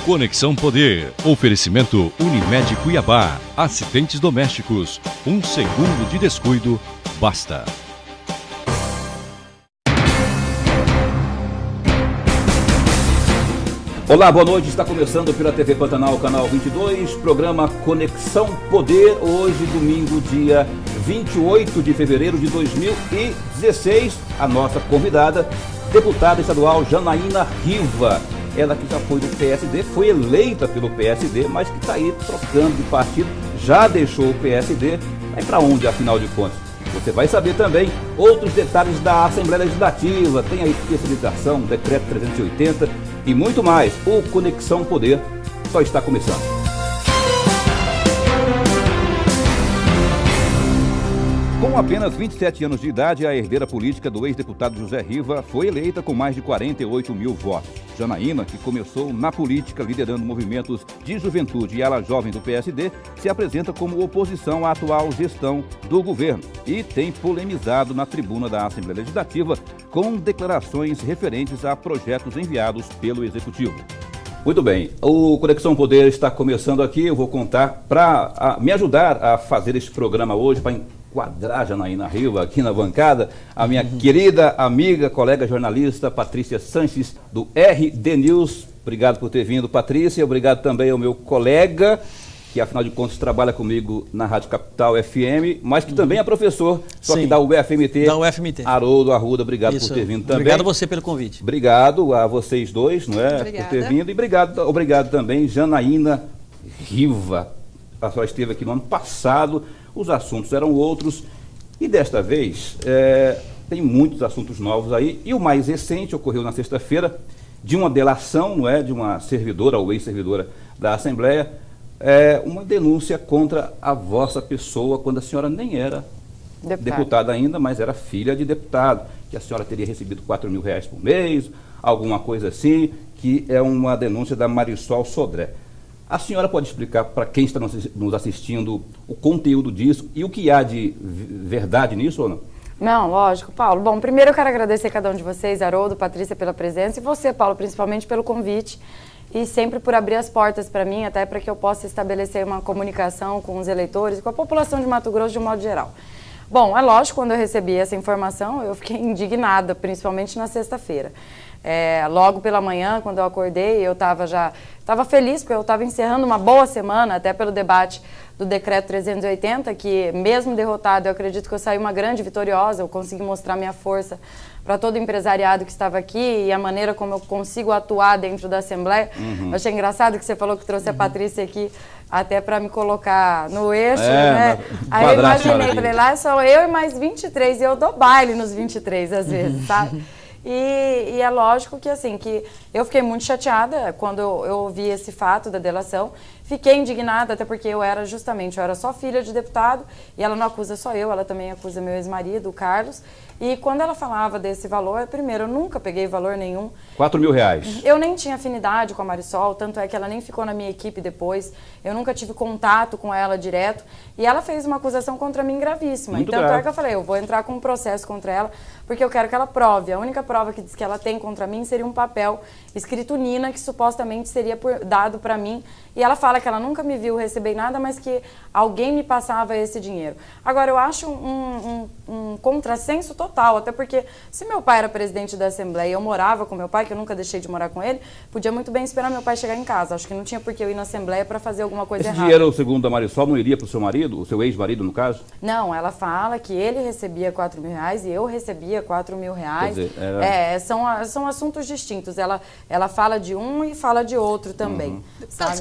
Conexão Poder. Oferecimento Unimed Cuiabá. Acidentes domésticos. Um segundo de descuido, basta. Olá, boa noite. Está começando pela TV Pantanal, canal 22, programa Conexão Poder. Hoje, domingo, dia 28 de fevereiro de 2016. A nossa convidada, deputada estadual Janaína Riva. Ela que já foi do PSD, foi eleita pelo PSD, mas que está aí trocando de partido, já deixou o PSD. Vai para onde, afinal de contas? Você vai saber também outros detalhes da Assembleia Legislativa. Tem aí especialização, decreto 380 e muito mais. O Conexão Poder só está começando. Com apenas 27 anos de idade, a herdeira política do ex-deputado José Riva foi eleita com mais de 48 mil votos. Janaína, que começou na política liderando movimentos de juventude e ala jovem do PSD, se apresenta como oposição à atual gestão do governo e tem polemizado na tribuna da Assembleia Legislativa com declarações referentes a projetos enviados pelo Executivo. Muito bem, o Conexão Poder está começando aqui. Eu vou contar para me ajudar a fazer este programa hoje, para enquadrar Janaína Riva aqui na bancada, a minha querida amiga, colega jornalista Patrícia Sanches, do RD News. Obrigado por ter vindo, Patrícia. Obrigado também ao meu colega, que afinal de contas trabalha comigo na Rádio Capital FM, mas que também é professor, só que da UFMT. Da UFMT. Haroldo Arruda, obrigado por ter vindo também. Obrigado a você pelo convite. Obrigado a vocês dois, não é? Obrigada. Por ter vindo. E obrigado também, Janaína Riva. A senhora esteve aqui no ano passado, os assuntos eram outros, e desta vez tem muitos assuntos novos aí, e o mais recente ocorreu na sexta-feira, de uma delação, não é, de uma servidora ou ex-servidora da Assembleia, uma denúncia contra a vossa pessoa, quando a senhora nem era deputada ainda, mas era filha de deputado, que a senhora teria recebido R$4 mil por mês, alguma coisa assim, que é uma denúncia da Marisol Sodré. A senhora pode explicar para quem está nos assistindo o conteúdo disso e o que há de verdade nisso ou não? Não, lógico, Paulo. Bom, primeiro eu quero agradecer a cada um de vocês, Haroldo, Patrícia, pela presença, e você, Paulo, principalmente pelo convite e sempre por abrir as portas para mim, até para que eu possa estabelecer uma comunicação com os eleitores e com a população de Mato Grosso de um modo geral. Bom, é lógico, quando eu recebi essa informação, eu fiquei indignada, principalmente na sexta-feira. Logo pela manhã, quando eu acordei, eu estava feliz, porque eu estava encerrando uma boa semana, até pelo debate do decreto 380, que mesmo derrotado, eu acredito que eu saí uma grande vitoriosa, eu consegui mostrar minha força para todo o empresariado que estava aqui e a maneira como eu consigo atuar dentro da Assembleia. Eu achei engraçado que você falou que trouxe a Patrícia aqui até para me colocar no eixo, né? Aí eu imaginei, falei, lá sou eu e mais 23, e eu dou baile nos 23 às vezes, sabe? E é lógico que, assim, que eu fiquei muito chateada quando eu ouvi esse fato da delação. Fiquei indignada, até porque eu era só filha de deputado, e ela não acusa só eu, ela também acusa meu ex-marido, o Carlos. E quando ela falava desse valor, primeiro, eu nunca peguei valor nenhum. R$4 mil. Eu nem tinha afinidade com a Marisol, tanto é que ela nem ficou na minha equipe depois. Eu nunca tive contato com ela direto. E ela fez uma acusação contra mim gravíssima. Muito tanto grave. É que eu falei, eu vou entrar com um processo contra ela, porque eu quero que ela prove. A única prova que diz que ela tem contra mim seria um papel escrito Nina, que supostamente seria dado para mim. E ela fala que ela nunca me viu receber nada, mas que alguém me passava esse dinheiro. Agora, eu acho um contrassenso total, até porque se meu pai era presidente da Assembleia e eu morava com meu pai, que eu nunca deixei de morar com ele, podia muito bem esperar meu pai chegar em casa. Acho que não tinha por que eu ir na Assembleia para fazer alguma coisa errada. Esse dinheiro, segundo a Marisol, não iria para o seu marido, o seu ex-marido, no caso? Não, ela fala que ele recebia R$4 mil e eu recebia R$4 mil. Quer dizer, são assuntos distintos. Ela fala de um e fala de outro também.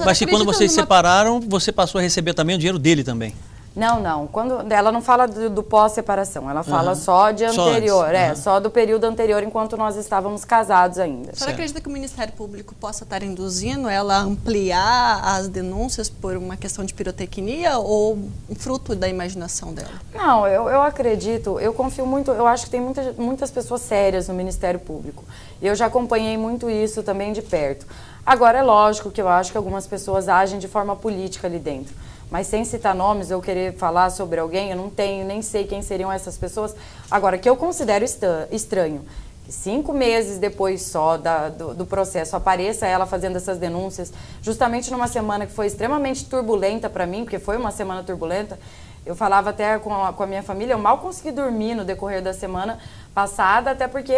Mas que quando vocês se separaram, você passou a receber também o dinheiro dele também? Não. Ela não fala do pós-separação, ela fala só de anterior, só do período anterior, enquanto nós estávamos casados ainda. A senhora acredita que o Ministério Público possa estar induzindo ela a ampliar as denúncias por uma questão de pirotecnia ou fruto da imaginação dela? Não, eu acredito, eu confio muito, eu acho que tem muitas pessoas sérias no Ministério Público. Eu já acompanhei muito isso também de perto. Agora, é lógico que eu acho que algumas pessoas agem de forma política ali dentro. Mas sem citar nomes, eu querer falar sobre alguém, eu não tenho, nem sei quem seriam essas pessoas. Agora, que eu considero estranho, que 5 meses depois só do processo apareça ela fazendo essas denúncias, justamente numa semana que foi extremamente turbulenta para mim, porque foi uma semana turbulenta. Eu falava até com a minha família, eu mal consegui dormir no decorrer da semana passada, até porque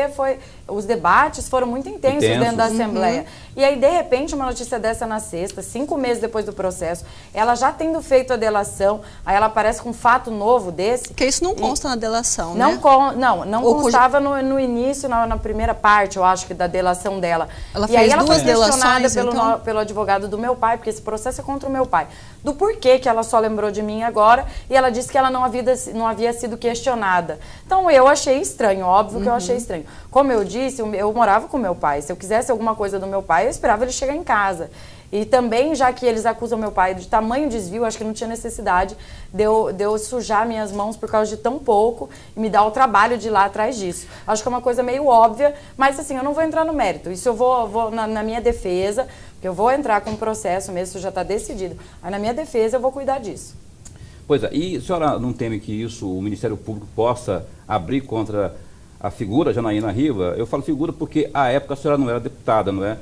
os debates foram muito intensos dentro da Assembleia. E aí, de repente, uma notícia dessa na sexta, 5 meses depois do processo, ela já tendo feito a delação, aí ela aparece com um fato novo desse. Porque isso não consta na delação, não, né? Não constava no início, na primeira parte, eu acho que da delação dela. Ela e aí fez ela duas foi questionada delações, pelo advogado do meu pai, porque esse processo é contra o meu pai. Do porquê que ela só lembrou de mim agora, e ela disse que ela não havia sido questionada. Então eu achei estranho, óbvio que eu achei estranho. Como eu disse, eu morava com meu pai. Se eu quisesse alguma coisa do meu pai, eu esperava ele chegar em casa. E também, já que eles acusam meu pai de tamanho desvio, acho que não tinha necessidade de eu sujar minhas mãos por causa de tão pouco e me dar o trabalho de ir lá atrás disso. Acho que é uma coisa meio óbvia, mas assim, eu não vou entrar no mérito. Isso eu vou na minha defesa, porque eu vou entrar com o processo mesmo, isso já está decidido. Aí na minha defesa eu vou cuidar disso. Pois é, e a senhora não teme que isso, o Ministério Público possa abrir contra a figura Janaína Riva? Eu falo figura porque, à época, a senhora não era deputada, não é?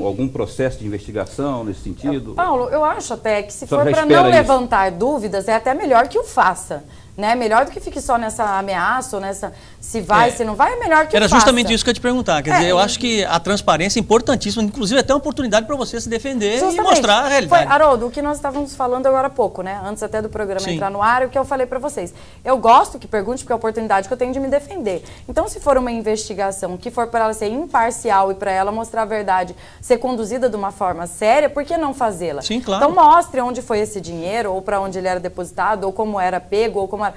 Algum processo de investigação nesse sentido? Paulo, eu acho até que se for para não levantar dúvidas, é até melhor que o faça. Né? Melhor do que fique só nessa ameaça ou nessa se vai, se não vai, é melhor que Era faça. justamente isso que eu ia te perguntar. Quer dizer, eu acho que a transparência é importantíssima, inclusive até uma oportunidade para você se defender e mostrar a realidade. Haroldo, o que nós estávamos falando agora há pouco, né? Antes até do programa entrar no ar, o que eu falei para vocês. Eu gosto que pergunte, porque é a oportunidade que eu tenho de me defender. Então, se for uma investigação que for para ela ser imparcial e para ela mostrar a verdade, ser conduzida de uma forma séria, por que não fazê-la? Sim, claro. Então, mostre onde foi esse dinheiro, ou para onde ele era depositado, ou como era pego, ou como era...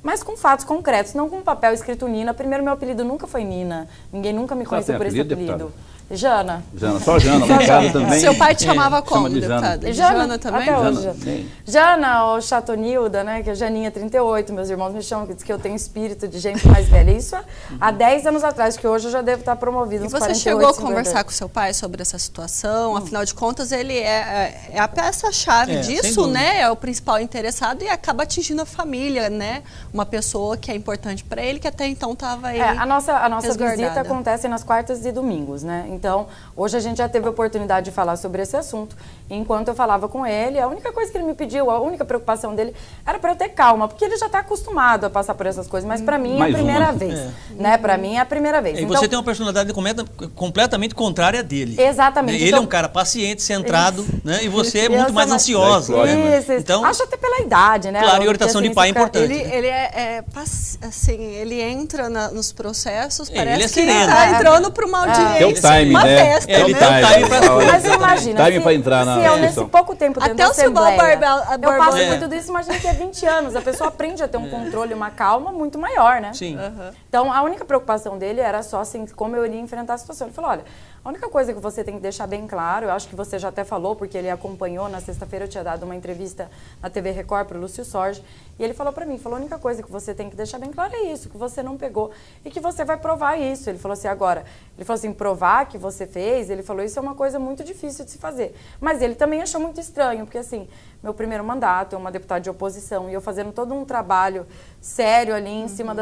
Mas com fatos concretos, não com papel escrito Nina. Primeiro, meu apelido nunca foi Nina. Ninguém nunca me conheceu por esse apelido. Deputada? Jana. Jana, só Jana, lá em casa também. Seu pai te chamava como, de deputada? Jana também? Até hoje. Jana, ou Chatonilda, né? Que é Janinha 38, meus irmãos me chamam, que diz que eu tenho espírito de gente mais velha. Isso há 10 anos atrás, que hoje eu já devo estar promovida. E você chegou a conversar com seu pai sobre essa situação? Afinal de contas, ele é a peça-chave disso, né? É o principal interessado e acaba atingindo a família, né? Uma pessoa que é importante para ele, que até então estava aí. A nossa visita acontece nas quartas e domingos, né? Então, hoje a gente já teve a oportunidade de falar sobre esse assunto. E enquanto eu falava com ele, a única coisa que ele me pediu, a única preocupação dele era para eu ter calma, porque ele já está acostumado a passar por essas coisas, mas para mim é a primeira vez, né? Para mim é a primeira vez. E então, você tem uma personalidade completamente contrária dele. Exatamente. Ele é um cara paciente, centrado, né? E você é muito mais ansiosa. Isso. Então, acho até pela idade, né? Claro, e a orientação de pai é importante. Ele entra nos processos, Ele parece é que ele sereno. está entrando para uma audiência. Tem o time, uma né? festa, Ele né? tem o time para tudo. Mas imagina, time para entrar na se eu nesse pouco tempo dentro Até da o Silval Assembleia, eu passo Borboleta. por tudo isso, imagina que é 20 anos, a pessoa aprende a ter um controle, uma calma muito maior, né? Sim. Então, a única preocupação dele era só assim, como eu iria enfrentar a situação. Ele falou, olha, a única coisa que você tem que deixar bem claro, eu acho que você já até falou, porque ele acompanhou, na sexta-feira eu tinha dado uma entrevista na TV Record para o Lúcio Sorge, e ele falou para mim, a única coisa que você tem que deixar bem claro é isso, que você não pegou e que você vai provar isso. Ele falou assim, agora, ele falou assim, provar que você fez, ele falou, isso é uma coisa muito difícil de se fazer. Mas ele também achou muito estranho, porque assim, meu primeiro mandato, eu uma deputada de oposição, e eu fazendo todo um trabalho sério ali em cima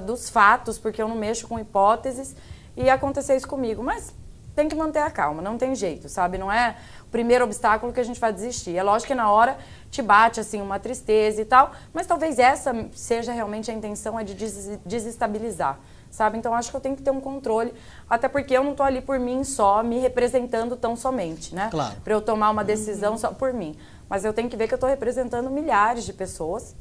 dos fatos, porque eu não mexo com hipóteses, e aconteceu isso comigo. Mas tem que manter a calma, não tem jeito, sabe? Não é o primeiro obstáculo que a gente vai desistir. É lógico que na hora te bate assim uma tristeza e tal, mas talvez essa seja realmente a intenção, é de desestabilizar, sabe? Então acho que eu tenho que ter um controle, até porque eu não tô ali por mim só, me representando tão somente, né? Claro. Para eu tomar uma decisão só por mim. Mas eu tenho que ver que eu tô representando milhares de pessoas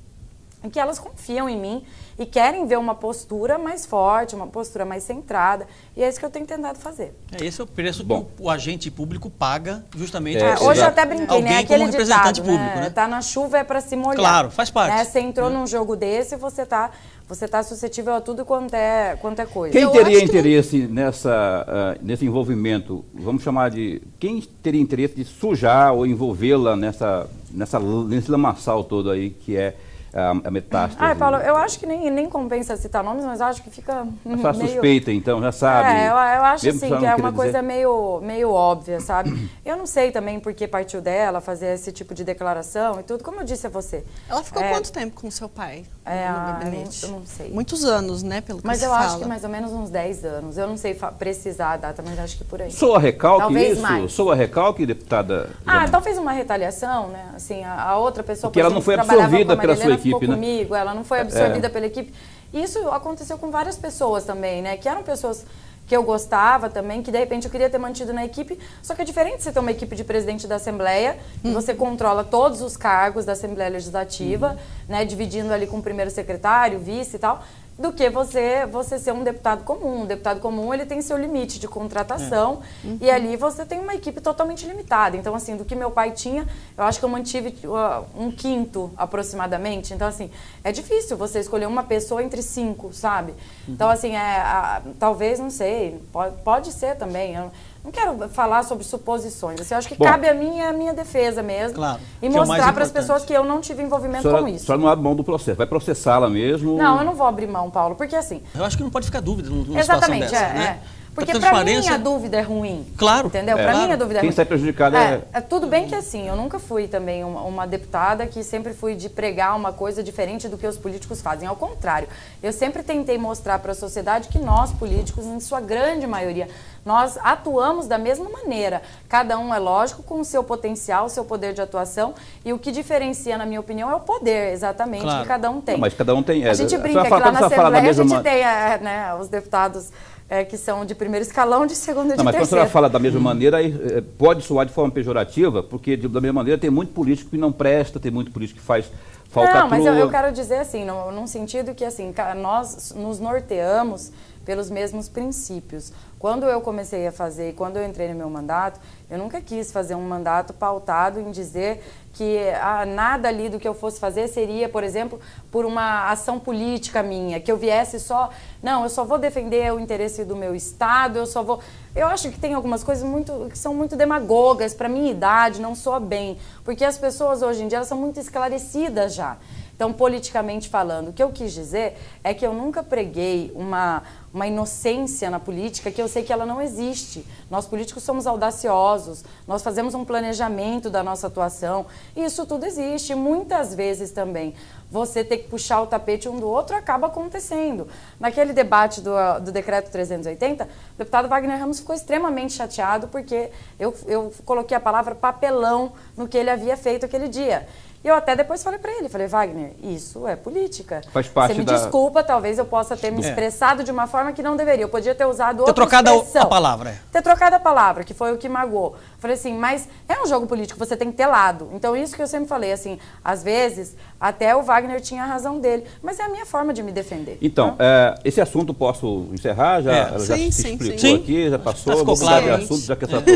e que elas confiam em mim e querem ver uma postura mais forte, uma postura mais centrada. E é isso que eu tenho tentado fazer. Esse é o preço que o agente público paga justamente hoje eu até brinquei, né? Aquele como representante ditado, público, né? Tá na chuva é para se molhar. Claro, faz parte. Né? Você entrou num jogo desse, você tá suscetível a tudo quanto é coisa. Quem teria interesse nesse envolvimento, vamos chamar de... Quem teria interesse de sujar ou envolvê-la nesse lamaçal todo aí, que é a metástase? Paulo, eu acho que nem compensa citar nomes, mas acho que fica Só meio... suspeita, então, já sabe. Eu acho assim, que é uma coisa dizer... meio óbvia, sabe? Eu não sei também por que partiu dela fazer esse tipo de declaração e tudo. Como eu disse a você... Ela ficou quanto tempo com seu pai no gabinete? Eu não sei. Muitos anos, né, pelo que mas se eu fala. acho que mais ou menos uns 10 anos. Eu não sei precisar a data, mas acho que por aí. Soa recalque Talvez isso? mais. Soa recalque, deputada? Então fez uma retaliação, né? Assim, a outra pessoa... Porque ela não foi absorvida pela sua equipe, né? Comigo, ela não foi absorvida pela equipe. Isso aconteceu com várias pessoas também, né? Que eram pessoas que eu gostava também, que de repente eu queria ter mantido na equipe. Só que é diferente você ter uma equipe de presidente da Assembleia, que você controla todos os cargos da Assembleia Legislativa, né? Dividindo ali com o primeiro secretário, vice e tal, do que você ser um deputado comum. Um deputado comum, ele tem seu limite de contratação e ali você tem uma equipe totalmente limitada. Então, assim, do que meu pai tinha, eu acho que eu mantive um quinto aproximadamente. Então, assim, é difícil você escolher uma pessoa entre 5, sabe? Então, assim, talvez, não sei, pode ser também. Eu não quero falar sobre suposições. Assim, eu acho que cabe a minha defesa mesmo. Claro, e mostrar para as pessoas que eu não tive envolvimento com isso. A senhora não abre mão do processo, vai processá-la mesmo? Não, eu não vou abrir mão, Paulo, porque assim... Eu acho que não pode ficar dúvida numa Exatamente, situação dessa, né? Porque para mim a dúvida é ruim. Claro. Entendeu? Para mim a dúvida é ruim. Quem sai prejudicado tudo bem que assim, eu nunca fui também uma deputada que sempre fui de pregar uma coisa diferente do que os políticos fazem. Ao contrário, eu sempre tentei mostrar para a sociedade que nós, políticos, em sua grande maioria, nós atuamos da mesma maneira. Cada um, é lógico, com o seu potencial, o seu poder de atuação. E o que diferencia, na minha opinião, é o poder, exatamente, que cada um tem. Não, mas cada um tem... A gente brinca que lá na Assembleia a gente tem os deputados... que são de primeiro escalão, de segundo e de terceiro. Mas quando a senhora fala da mesma maneira, pode soar de forma pejorativa, porque da mesma maneira tem muito político que não presta, tem muito político que faz falcatrua. Não, mas eu quero dizer assim, num sentido que assim, nós nos norteamos pelos mesmos princípios. Quando eu comecei a fazer e quando eu entrei no meu mandato, eu nunca quis fazer um mandato pautado em dizer que nada ali do que eu fosse fazer seria, por exemplo, por uma ação política minha, que eu viesse só... Não, eu só vou defender o interesse do meu Estado, eu só vou... Eu acho que tem algumas coisas que são muito demagogas, para minha idade, não soa bem, porque as pessoas hoje em dia elas são muito esclarecidas já. Então, politicamente falando, o que eu quis dizer é que eu nunca preguei uma inocência na política, que eu sei que ela não existe. Nós políticos somos audaciosos, nós fazemos um planejamento da nossa atuação, e isso tudo existe. Muitas vezes também você ter que puxar o tapete um do outro acaba acontecendo. Naquele debate do decreto 380, o deputado Wagner Ramos ficou extremamente chateado porque eu coloquei a palavra papelão no que ele havia feito aquele dia. E eu até depois falei para ele, Wagner, isso é política. Faz parte Você me desculpa, talvez eu possa ter me expressado de uma forma que não deveria. Eu podia ter usado outra expressão. Ter trocado a palavra. Ter trocado a palavra, que foi o que magoou. Falei assim, mas é um jogo político, você tem que ter lado. Então isso que eu sempre falei, assim, às vezes até o Wagner tinha a razão dele, mas é a minha forma de me defender. Então, esse assunto posso encerrar? Já se explicou aqui, já passou. Ficou claro. Assunto, já que a senhora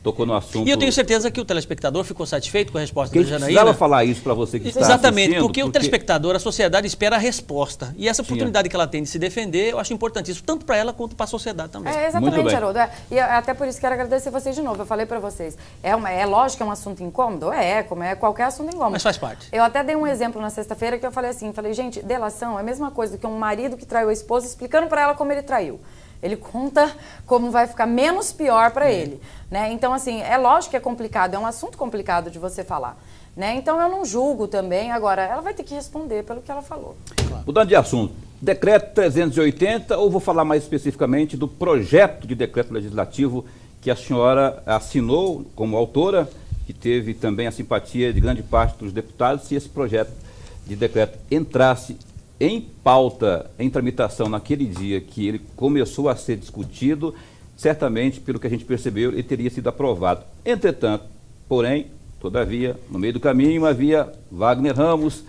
tocou no assunto. E eu tenho certeza que o telespectador ficou satisfeito com a resposta da Janaína. Precisava falar isso para você que está Exatamente, porque o telespectador, a sociedade espera a resposta. E essa oportunidade que ela tem de se defender, eu acho importantíssimo, tanto para ela quanto para a sociedade também. Exatamente, Haroldo. E até por isso quero agradecer vocês de novo. Eu falei para vocês, é lógico que é um assunto incômodo? Como é qualquer assunto incômodo. Mas faz parte. Eu até dei um exemplo na sexta-feira que eu falei assim, gente, delação é a mesma coisa do que um marido que traiu a esposa explicando para ela como ele traiu. Ele conta como vai ficar menos pior para ele, né? Então, assim, é lógico que é complicado, é um assunto complicado de você falar, né? Então, eu não julgo também. Agora, ela vai ter que responder pelo que ela falou. Claro. Mudando de assunto, decreto 380, ou vou falar mais especificamente do projeto de decreto legislativo que a senhora assinou como autora, que teve também a simpatia de grande parte dos deputados, se esse projeto de decreto entrasse em pauta, em tramitação naquele dia que ele começou a ser discutido, certamente, pelo que a gente percebeu, ele teria sido aprovado. Entretanto, porém, todavia, no meio do caminho havia Wagner Ramos,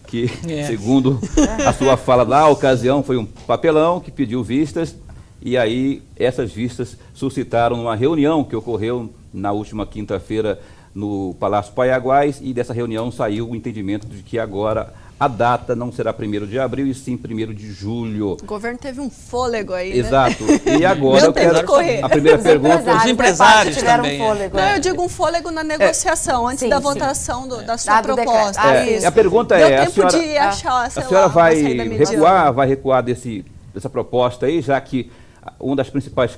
que, segundo a sua fala na ocasião, foi um papelão que pediu vistas, e aí essas vistas suscitaram uma reunião que ocorreu na última quinta-feira no Palácio Paiaguás, e dessa reunião saiu o entendimento de que agora a data não será 1º de abril, e sim 1º de julho. O governo teve um fôlego aí, Exato. né? E agora eu quero... A primeira pergunta... Os empresários também. Fôlego, não, eu digo um fôlego na negociação, antes da votação da sua proposta. A pergunta Deu é, tempo de achar, sei a senhora lá, vai uma saída recuar dessa proposta aí, já que uma das principais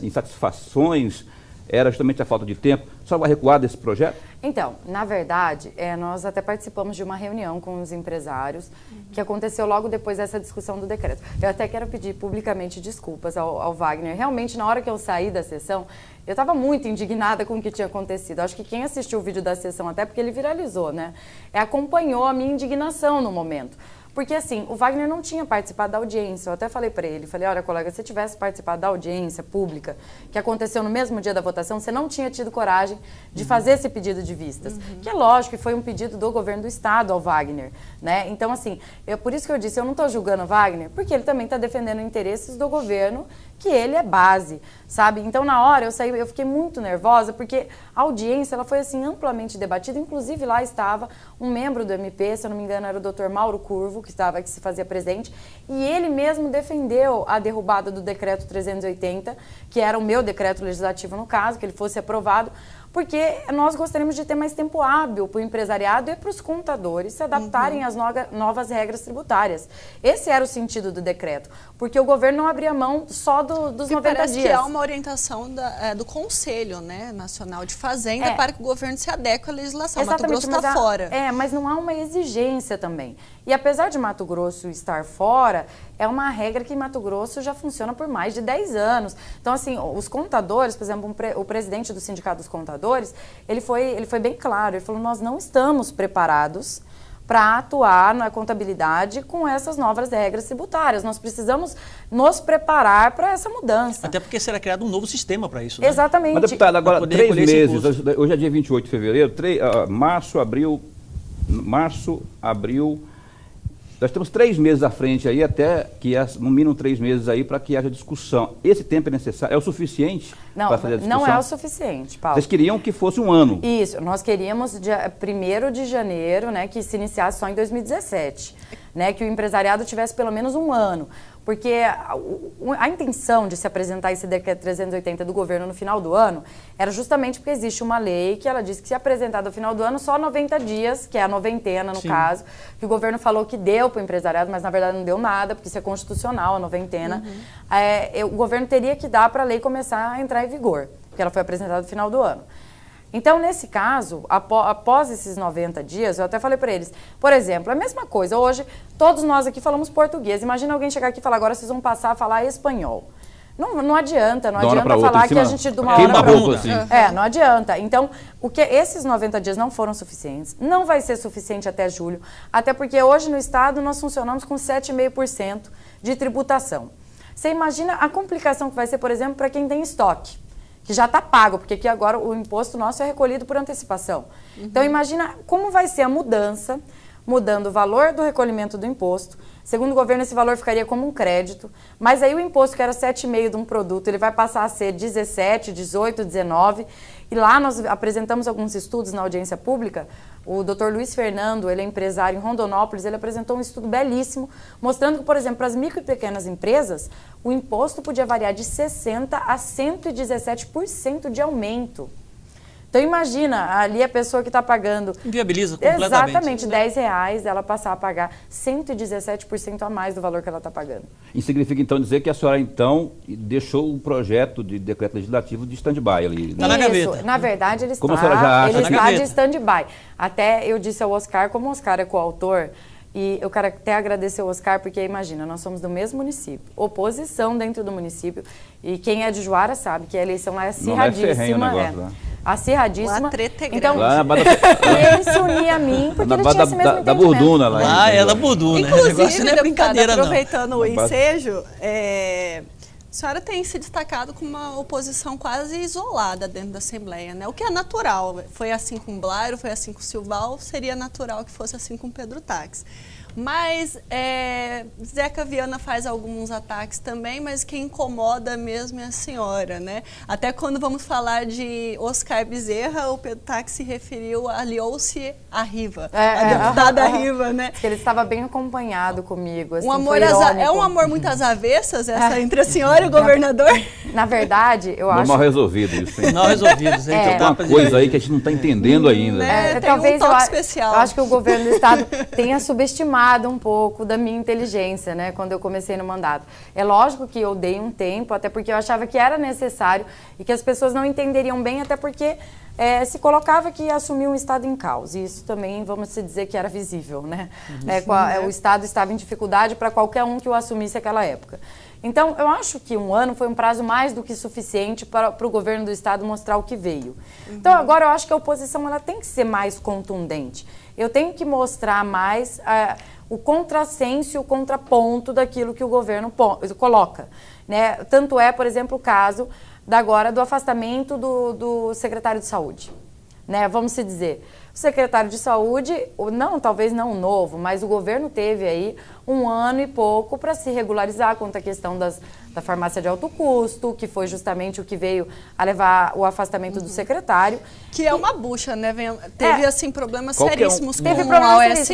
insatisfações era justamente a falta de tempo. A senhora vai recuar desse projeto? Então, na verdade, nós até participamos de uma reunião com os empresários que aconteceu logo depois dessa discussão do decreto. Eu até quero pedir publicamente desculpas ao Wagner. Realmente, na hora que eu saí da sessão, eu estava muito indignada com o que tinha acontecido. Acho que quem assistiu o vídeo da sessão, até porque ele viralizou, né, acompanhou a minha indignação no momento. Porque, assim, o Wagner não tinha participado da audiência. Eu até falei para ele, olha, colega, se você tivesse participado da audiência pública, que aconteceu no mesmo dia da votação, você não tinha tido coragem de fazer esse pedido de vistas. Que é lógico que foi um pedido do governo do Estado ao Wagner, né? Então, assim, por isso que eu disse, eu não estou julgando o Wagner, porque ele também está defendendo interesses do governo, que ele é base, sabe? Então, na hora, eu fiquei muito nervosa, porque a audiência, ela foi, assim, amplamente debatida. Inclusive, lá estava um membro do MP, se eu não me engano, era o Dr. Mauro Curvo, que se fazia presente, e ele mesmo defendeu a derrubada do decreto 380, que era o meu decreto legislativo no caso, que ele fosse aprovado, porque nós gostaríamos de ter mais tempo hábil para o empresariado e para os contadores se adaptarem às novas regras tributárias. Esse era o sentido do decreto, porque o governo não abria mão só dos 90 parece dias. Que há uma orientação do Conselho, né, Nacional de Fazenda para que o governo se adeque à legislação. Exatamente, Mato Grosso está fora. Mas não há uma exigência também. E apesar de Mato Grosso estar fora, é uma regra que em Mato Grosso já funciona por mais de 10 anos. Então, assim, os contadores, por exemplo, o presidente do Sindicato dos Contadores, ele foi bem claro, ele falou, nós não estamos preparados para atuar na contabilidade com essas novas regras tributárias. Nós precisamos nos preparar para essa mudança. Até porque será criado um novo sistema para isso, né? Exatamente. Mas, deputada, agora 3 meses, hoje é dia 28 de fevereiro, março, abril, nós temos 3 meses à frente aí, até que no mínimo 3 meses aí para que haja discussão. Esse tempo é necessário? É o suficiente para fazer a discussão? Não é o suficiente, Paulo. Vocês queriam que fosse um ano? Isso, nós queríamos dia 1º de janeiro, né, que se iniciasse só em 2017, né, que o empresariado tivesse pelo menos um ano. Porque a intenção de se apresentar esse decreto 380 do governo no final do ano era justamente porque existe uma lei que ela diz que se apresentar no final do ano só 90 dias, que é a noventena no caso, que o governo falou que deu para o empresariado, mas na verdade não deu nada, porque isso é constitucional, a noventena. O governo teria que dar para a lei começar a entrar em vigor, porque ela foi apresentada no final do ano. Então, nesse caso, após esses 90 dias, eu até falei para eles, por exemplo, a mesma coisa, hoje todos nós aqui falamos português, imagina alguém chegar aqui e falar, agora vocês vão passar a falar espanhol. Não adianta falar que a gente de uma hora para outra. Não adianta. Então, esses 90 dias não foram suficientes, não vai ser suficiente até julho, até porque hoje no Estado nós funcionamos com 7,5% de tributação. Você imagina a complicação que vai ser, por exemplo, para quem tem estoque, que já está pago, porque aqui agora o imposto nosso é recolhido por antecipação. Então, imagina como vai ser a mudança, mudando o valor do recolhimento do imposto. Segundo o governo, esse valor ficaria como um crédito, mas aí o imposto que era 7,5% de um produto, ele vai passar a ser 17, 18, 19, e lá nós apresentamos alguns estudos na audiência pública. O Dr. Luiz Fernando, ele é empresário em Rondonópolis, ele apresentou um estudo belíssimo, mostrando que, por exemplo, para as micro e pequenas empresas, o imposto podia variar de 60% a 117% de aumento. Então, imagina, ali a pessoa que está pagando... Inviabiliza completamente. Exatamente, R$10, ela passar a pagar 117% a mais do valor que ela está pagando. Isso significa, então, dizer que a senhora, então, deixou o projeto de decreto legislativo de stand-by ali. Está na gaveta. Na verdade, ele Como a senhora já acha? Ele está de stand-by. Até eu disse ao Oscar, como o Oscar é coautor, e eu quero até agradecer ao Oscar, porque imagina, nós somos do mesmo município, oposição dentro do município, e quem é de Juara sabe que a eleição lá é acirradíssima. Acirradíssima. Lá a treta é grande. Então, ele se unia a mim, porque ele tinha esse mesmo entendimento. Da Burduna lá. Lá é da Burduna. Inclusive, não é brincadeira, aproveitando o ensejo, a senhora tem se destacado com uma oposição quase isolada dentro da Assembleia, né? O que é natural. Foi assim com o Blairo, foi assim com o Silval, seria natural que fosse assim com o Pedro Táxi. Mas Zeca Viana faz alguns ataques também, mas quem incomoda mesmo é a senhora, né? Até quando vamos falar de Oscar Bezerra, o Pedro Táxi se referiu, aliou-se a Riva, a deputada Riva, né? Ele estava bem acompanhado comigo. Assim, um amor é um amor muito às avessas, essa entre a senhora e o governador? Na verdade, eu acho... Mal resolvido isso, hein? Mal resolvido, hein? Tem uma coisa aí que a gente não está entendendo ainda. Tem talvez um toque especial. Eu acho que o governo do estado tenha subestimado um pouco da minha inteligência, né, quando eu comecei no mandato. É lógico que eu dei um tempo, até porque eu achava que era necessário e que as pessoas não entenderiam bem, até porque se colocava que ia assumir um estado em caos. E isso também, vamos dizer que era visível, né? O estado estava em dificuldade para qualquer um que o assumisse naquela época. Então, eu acho que um ano foi um prazo mais do que suficiente para o governo do estado mostrar o que veio. Então, agora eu acho que a oposição ela tem que ser mais contundente. Eu tenho que mostrar mais o contrassenso e o contraponto daquilo que o governo coloca, né? Tanto é, por exemplo, o caso do afastamento do secretário de saúde, né? Vamos se dizer, o secretário de saúde, talvez não novo, mas o governo teve aí 1 ano e pouco para se regularizar quanto à questão da farmácia de alto custo, que foi justamente o que veio a levar o afastamento do secretário. Que é uma bucha, né? Teve, assim, problemas seríssimos com teve a OSS.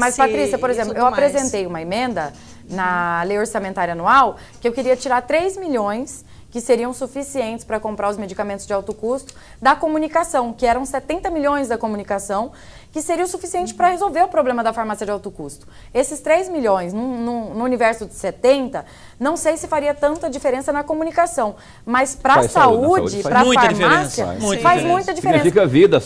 Mas, Patrícia, por exemplo, eu apresentei uma emenda na lei orçamentária anual que eu queria tirar 3 milhões que seriam suficientes para comprar os medicamentos de alto custo da comunicação, que eram 70 milhões da comunicação, que seria o suficiente para resolver o problema da farmácia de alto custo. Esses 3 milhões, no universo de 70, não sei se faria tanta diferença na comunicação, mas para a saúde, para a farmácia, faz muita diferença. Significa vida.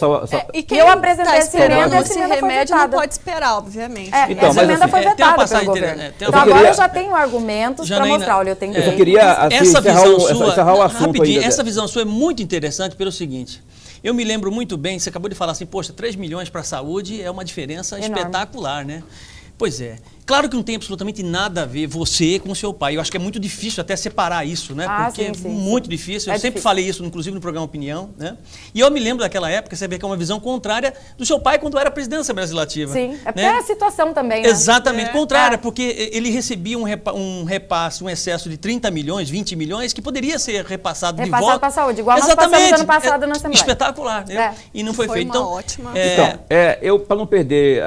E quem eu apresentei essa emenda, esse remédio não pode esperar, obviamente. Essa emenda foi vetada pelo governo. Então agora eu já tenho argumentos para mostrar, olha, eu tenho que... Eu queria encerrar o assunto rapidinho, essa visão sua é muito interessante pelo seguinte... Eu me lembro muito bem, você acabou de falar assim, poxa, 3 milhões para a saúde é uma diferença espetacular, né? Pois é. Claro que não tem absolutamente nada a ver você com o seu pai. Eu acho que é muito difícil até separar isso, né? Porque sim, é muito difícil. Eu sempre falei isso, inclusive, no programa Opinião, né? E eu me lembro daquela época, você vê que é uma visão contrária do seu pai quando era presidente da Assembleia Legislativa. Sim, é porque era a situação também, né? Exatamente, contrária, porque ele recebia um repasse, um excesso de 30 milhões, 20 milhões, que poderia ser repassado de volta. Repassado para a saúde, igual nós passamos ano passado na Assembleia. Espetacular, né? E não foi feito. Então, ótima. Eu, para não perder...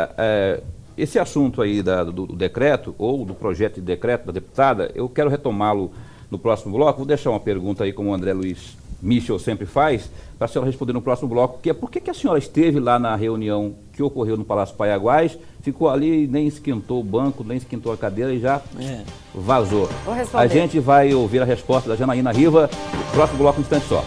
esse assunto aí do decreto, ou do projeto de decreto da deputada, eu quero retomá-lo no próximo bloco. Vou deixar uma pergunta aí, como o André Luiz Michel sempre faz, para a senhora responder no próximo bloco, que é por que a senhora esteve lá na reunião que ocorreu no Palácio Paiaguás, ficou ali, nem esquentou o banco, nem esquentou a cadeira e já vazou. A gente vai ouvir a resposta da Janaína Riva no próximo bloco, um instante só.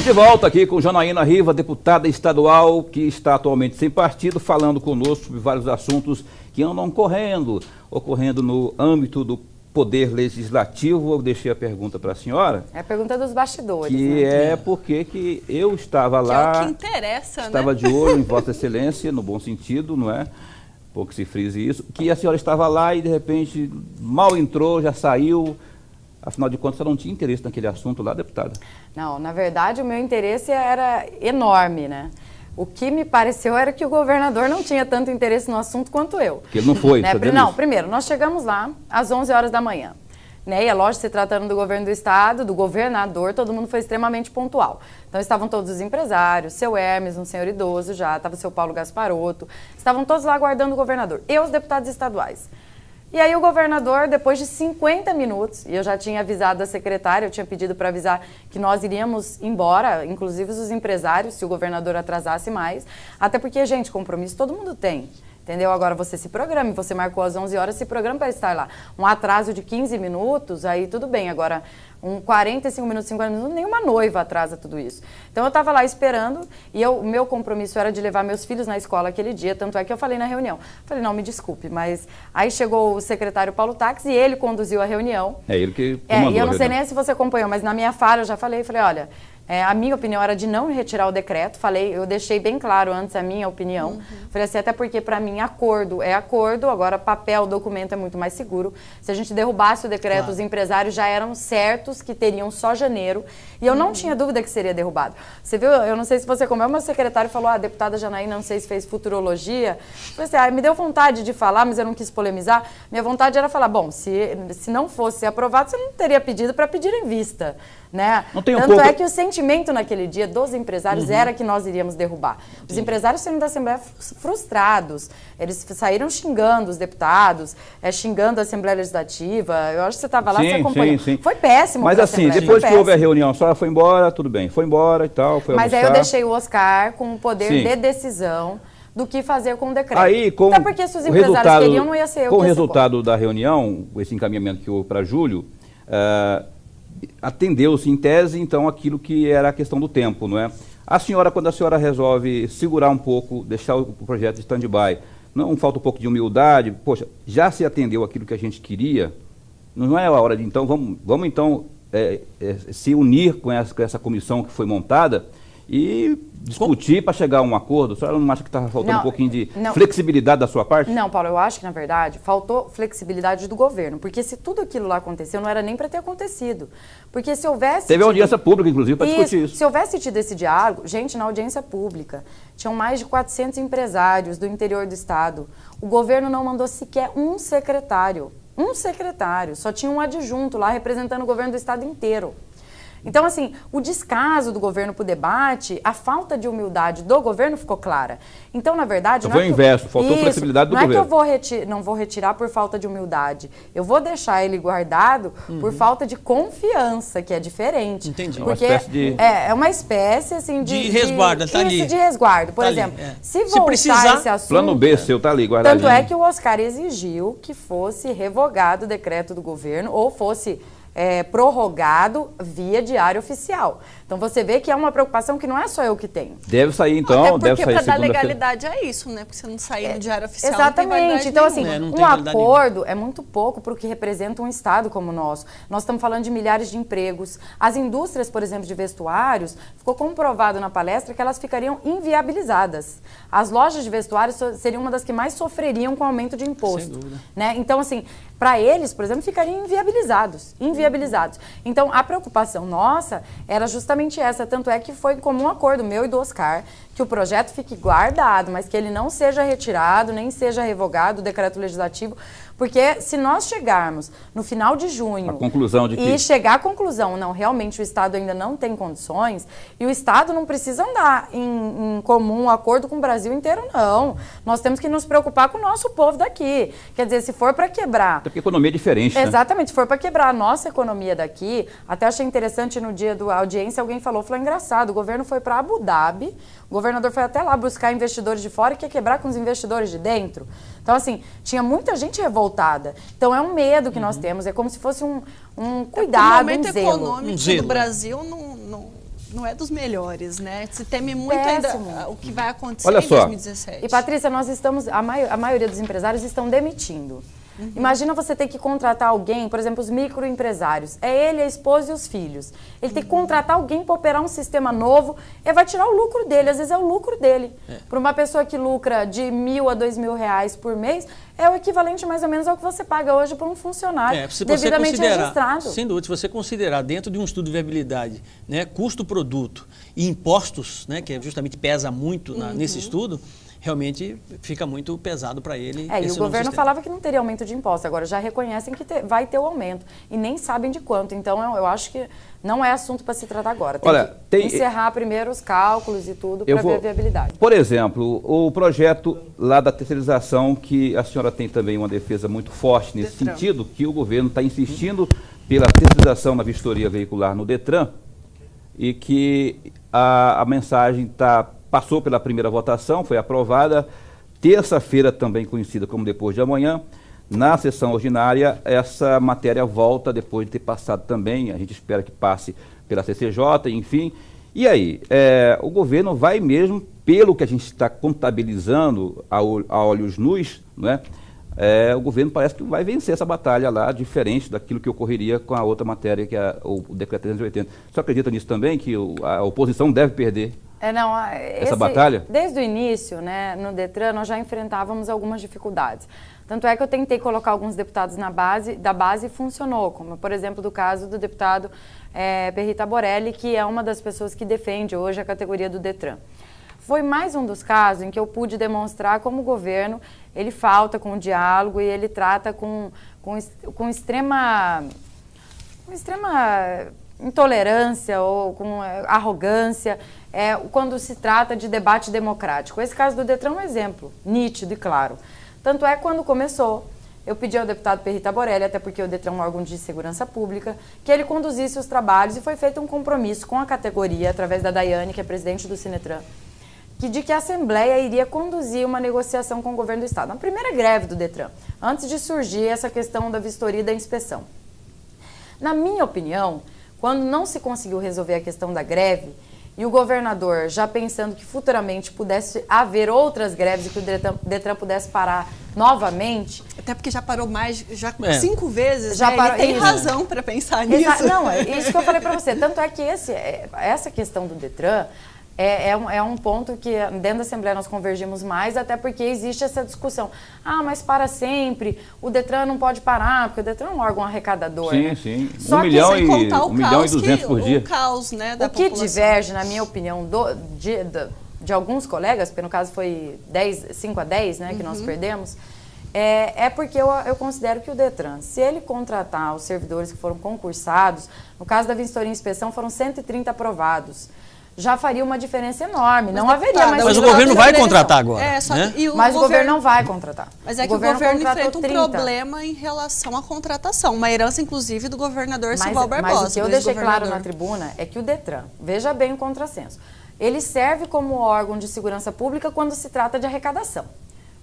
De volta aqui com Janaína Riva, deputada estadual que está atualmente sem partido, falando conosco sobre vários assuntos que andam ocorrendo no âmbito do Poder Legislativo. Eu deixei a pergunta para a senhora. É a pergunta dos bastidores. Que é porque que eu estava lá, que é o que interessa, estava de olho em Vossa Excelência, no bom sentido, não é? Pouco se frise isso, que a senhora estava lá e de repente mal entrou, já saiu. Afinal de contas, você não tinha interesse naquele assunto lá, deputada? Não, na verdade, o meu interesse era enorme, né? O que me pareceu era que o governador não tinha tanto interesse no assunto quanto eu. Que ele não foi, né? Não, primeiro, nós chegamos lá às 11 horas da manhã. Né? E é lógico, se tratando do governo do estado, do governador, todo mundo foi extremamente pontual. Então estavam todos os empresários, seu Hermes, um senhor idoso já, estava o seu Paulo Gasparotto, estavam todos lá aguardando o governador. E os deputados estaduais. E aí o governador, depois de 50 minutos, e eu já tinha avisado a secretária, eu tinha pedido para avisar que nós iríamos embora, inclusive os empresários, se o governador atrasasse mais, até porque, gente, compromisso todo mundo tem. Entendeu? Agora você se programe, você marcou às 11 horas, se programa para estar lá. Um atraso de 15 minutos, aí tudo bem. Agora, 45 minutos, 50 minutos, nenhuma noiva atrasa tudo isso. Então eu estava lá esperando e o meu compromisso era de levar meus filhos na escola aquele dia, tanto é que eu falei na reunião. Falei, não, me desculpe, mas aí chegou o secretário Paulo Táxi e ele conduziu a reunião. É ele que comandou. E eu não sei nem se você acompanhou, mas na minha fala eu já falei, olha, A minha opinião era de não retirar o decreto. Eu deixei bem claro antes a minha opinião. Falei assim, até porque para mim acordo é acordo, agora papel, documento é muito mais seguro. Se a gente derrubasse o decreto, os empresários já eram certos que teriam só janeiro. E eu não tinha dúvida que seria derrubado. Você viu, eu não sei se você comeu, mas o secretário falou, a deputada Janaína, não sei se fez futurologia. Falei assim, me deu vontade de falar, mas eu não quis polemizar. Minha vontade era falar, bom, se não fosse aprovado, você não teria pedido para pedir em vista. Né? Tanto é que o sentimento naquele dia dos empresários era que nós iríamos derrubar. Os empresários saíram da Assembleia frustrados, eles saíram xingando os deputados, xingando a Assembleia Legislativa. Eu acho que você estava lá, você acompanhou. Sim. Foi péssimo. Mas assim, depois que houve a reunião, a senhora foi embora, tudo bem, foi embora e tal, foi Mas almoçar. Aí eu deixei o Oscar com o poder de decisão do que fazer com o decreto. Aí, com até porque se os empresários queriam, não ia ser eu com o resultado da reunião, esse encaminhamento que houve para julho, atendeu-se em tese, então, aquilo que era a questão do tempo, não é? A senhora, quando a senhora resolve segurar um pouco, deixar o projeto de stand-by, não falta um pouco de humildade, poxa, já se atendeu aquilo que a gente queria, não é a hora de, então, vamos então se unir com essa comissão que foi montada e discutir para chegar a um acordo? A senhora não acha que está faltando um pouquinho de flexibilidade da sua parte? Não, Paulo, eu acho que, na verdade, faltou flexibilidade do governo, porque se tudo aquilo lá aconteceu, não era nem para ter acontecido. Porque se houvesse... Teve audiência pública, inclusive, para discutir isso. Se houvesse tido esse diálogo, gente, na audiência pública, tinham mais de 400 empresários do interior do estado. O governo não mandou sequer um secretário. Só tinha um adjunto lá representando o governo do estado inteiro. Então, assim, o descaso do governo para o debate, a falta de humildade do governo ficou clara. Então, na verdade... Foi o inverso, faltou flexibilidade do governo. Não é que eu não vou retirar por falta de humildade. Eu vou deixar ele guardado por falta de confiança, que é diferente. Entendi. Porque é uma espécie, assim, de resguardo, tá ali. De resguardo. Por exemplo, se voltar esse assunto... Plano B seu tá ali, guardadinho. Tanto é que o Oscar exigiu que fosse revogado o decreto do governo ou fosse... prorrogado via diário oficial. Então você vê que é uma preocupação que não é só eu que tenho. Deve sair então, deve sair. Porque para dar legalidade é isso, né? Porque você não sair no diário oficial. Exatamente. Então assim, um acordo é muito pouco para o que representa um estado como o nosso. Nós estamos falando de milhares de empregos. As indústrias, por exemplo, de vestuários, ficou comprovado na palestra que elas ficariam inviabilizadas. As lojas de vestuários seriam uma das que mais sofreriam com o aumento de imposto. Sem dúvida. Né? Então assim, para eles, por exemplo, ficariam inviabilizados. Então, a preocupação nossa era justamente essa, tanto é que foi em comum acordo meu e do Oscar, que o projeto fique guardado, mas que ele não seja retirado, nem seja revogado, o decreto legislativo, porque se nós chegarmos no final de junho a conclusão de que... e chegar à conclusão, não, realmente o Estado ainda não tem condições, e o Estado não precisa andar em comum acordo com o Brasil inteiro, não. Nós temos que nos preocupar com o nosso povo daqui. Quer dizer, se for para quebrar... Porque a economia é diferente, Exatamente, se for para quebrar a nossa economia daqui, até achei interessante no dia da audiência, alguém falou engraçado, o governo foi para Abu Dhabi, o governador foi até lá buscar investidores de fora e quer quebrar com os investidores de dentro. Então, assim, tinha muita gente revoltada. Então, é um medo que nós temos, é como se fosse um cuidado, um zelo. O momento econômico do Brasil não é dos melhores, né? Se teme muito ainda o que vai acontecer em 2017. E, Patrícia, nós estamos, a maioria dos empresários estão demitindo. Imagina você ter que contratar alguém, por exemplo, os microempresários. É ele, a esposa e os filhos. Ele tem que contratar alguém para operar um sistema novo e vai tirar o lucro dele. Às vezes é o lucro dele. Para uma pessoa que lucra de R$1.000 a R$2.000 por mês, é o equivalente mais ou menos ao que você paga hoje para um funcionário devidamente registrado. Sem dúvida, se você considerar dentro de um estudo de viabilidade, né, custo-produto e impostos, né, que justamente pesa muito nesse estudo, realmente fica muito pesado para ele. E o governo falava que não teria aumento de imposto, agora já reconhecem que vai ter o aumento e nem sabem de quanto. Então eu acho que não é assunto para se tratar agora. Tem que encerrar primeiro os cálculos e tudo para ver a viabilidade. Por exemplo, o projeto lá da terceirização, que a senhora tem também uma defesa muito forte nesse sentido, que o governo está insistindo pela terceirização na vistoria veicular no Detran e que a mensagem passou pela primeira votação, foi aprovada. Terça-feira, também conhecida como depois de amanhã, na sessão ordinária, essa matéria volta depois de ter passado também, a gente espera que passe pela CCJ, enfim. E aí, o governo vai mesmo, pelo que a gente está contabilizando a olhos nus, não é? o governo parece que vai vencer essa batalha lá, diferente daquilo que ocorreria com a outra matéria, que é o decreto 380. Você acredita nisso também, que a oposição deve perder essa batalha? Desde o início, né, no Detran, nós já enfrentávamos algumas dificuldades. Tanto é que eu tentei colocar alguns deputados da base e funcionou, como, por exemplo, do caso do deputado Perrita Borelli, que é uma das pessoas que defende hoje a categoria do Detran. Foi mais um dos casos em que eu pude demonstrar como o governo, ele falta com o diálogo e ele trata com extrema intolerância ou com arrogância quando se trata de debate democrático. Esse caso do Detran é um exemplo nítido e claro. Tanto é que quando começou, eu pedi ao deputado Perrita Borelli, até porque o Detran é um órgão de segurança pública, que ele conduzisse os trabalhos e foi feito um compromisso com a categoria, através da Daiane, que é presidente do Sinetran, de que a Assembleia iria conduzir uma negociação com o governo do Estado. Na primeira greve do Detran, antes de surgir essa questão da vistoria e da inspeção. Na minha opinião, quando não se conseguiu resolver a questão da greve, e o governador já pensando que futuramente pudesse haver outras greves e que o Detran pudesse parar novamente... Até porque já parou já 5 vezes, já né? parou, Ele tem razão para pensar nisso. Não, é isso que eu falei para você. Tanto é que essa questão do Detran... É um ponto que dentro da Assembleia nós convergimos mais, até porque existe essa discussão. Mas para sempre, o Detran não pode parar, porque o Detran é um órgão arrecadador. Sim, né? sim. Só 1 milhão e 200 por dia. O caos, né, da população. O que diverge, na minha opinião, de alguns colegas, porque no caso foi 5 a 10, né, que nós perdemos, porque eu considero que o Detran, se ele contratar os servidores que foram concursados, no caso da vistoria e inspeção foram 130 aprovados, já faria uma diferença enorme. Não haveria mais... Mas o governo vai contratar agora. Mas o governo não vai contratar. Mas é que o governo enfrenta um problema em relação à contratação. Uma herança, inclusive, do governador Silval Barbosa. Mas o que eu deixei claro na tribuna é que o Detran, veja bem o contrassenso, ele serve como órgão de segurança pública quando se trata de arrecadação.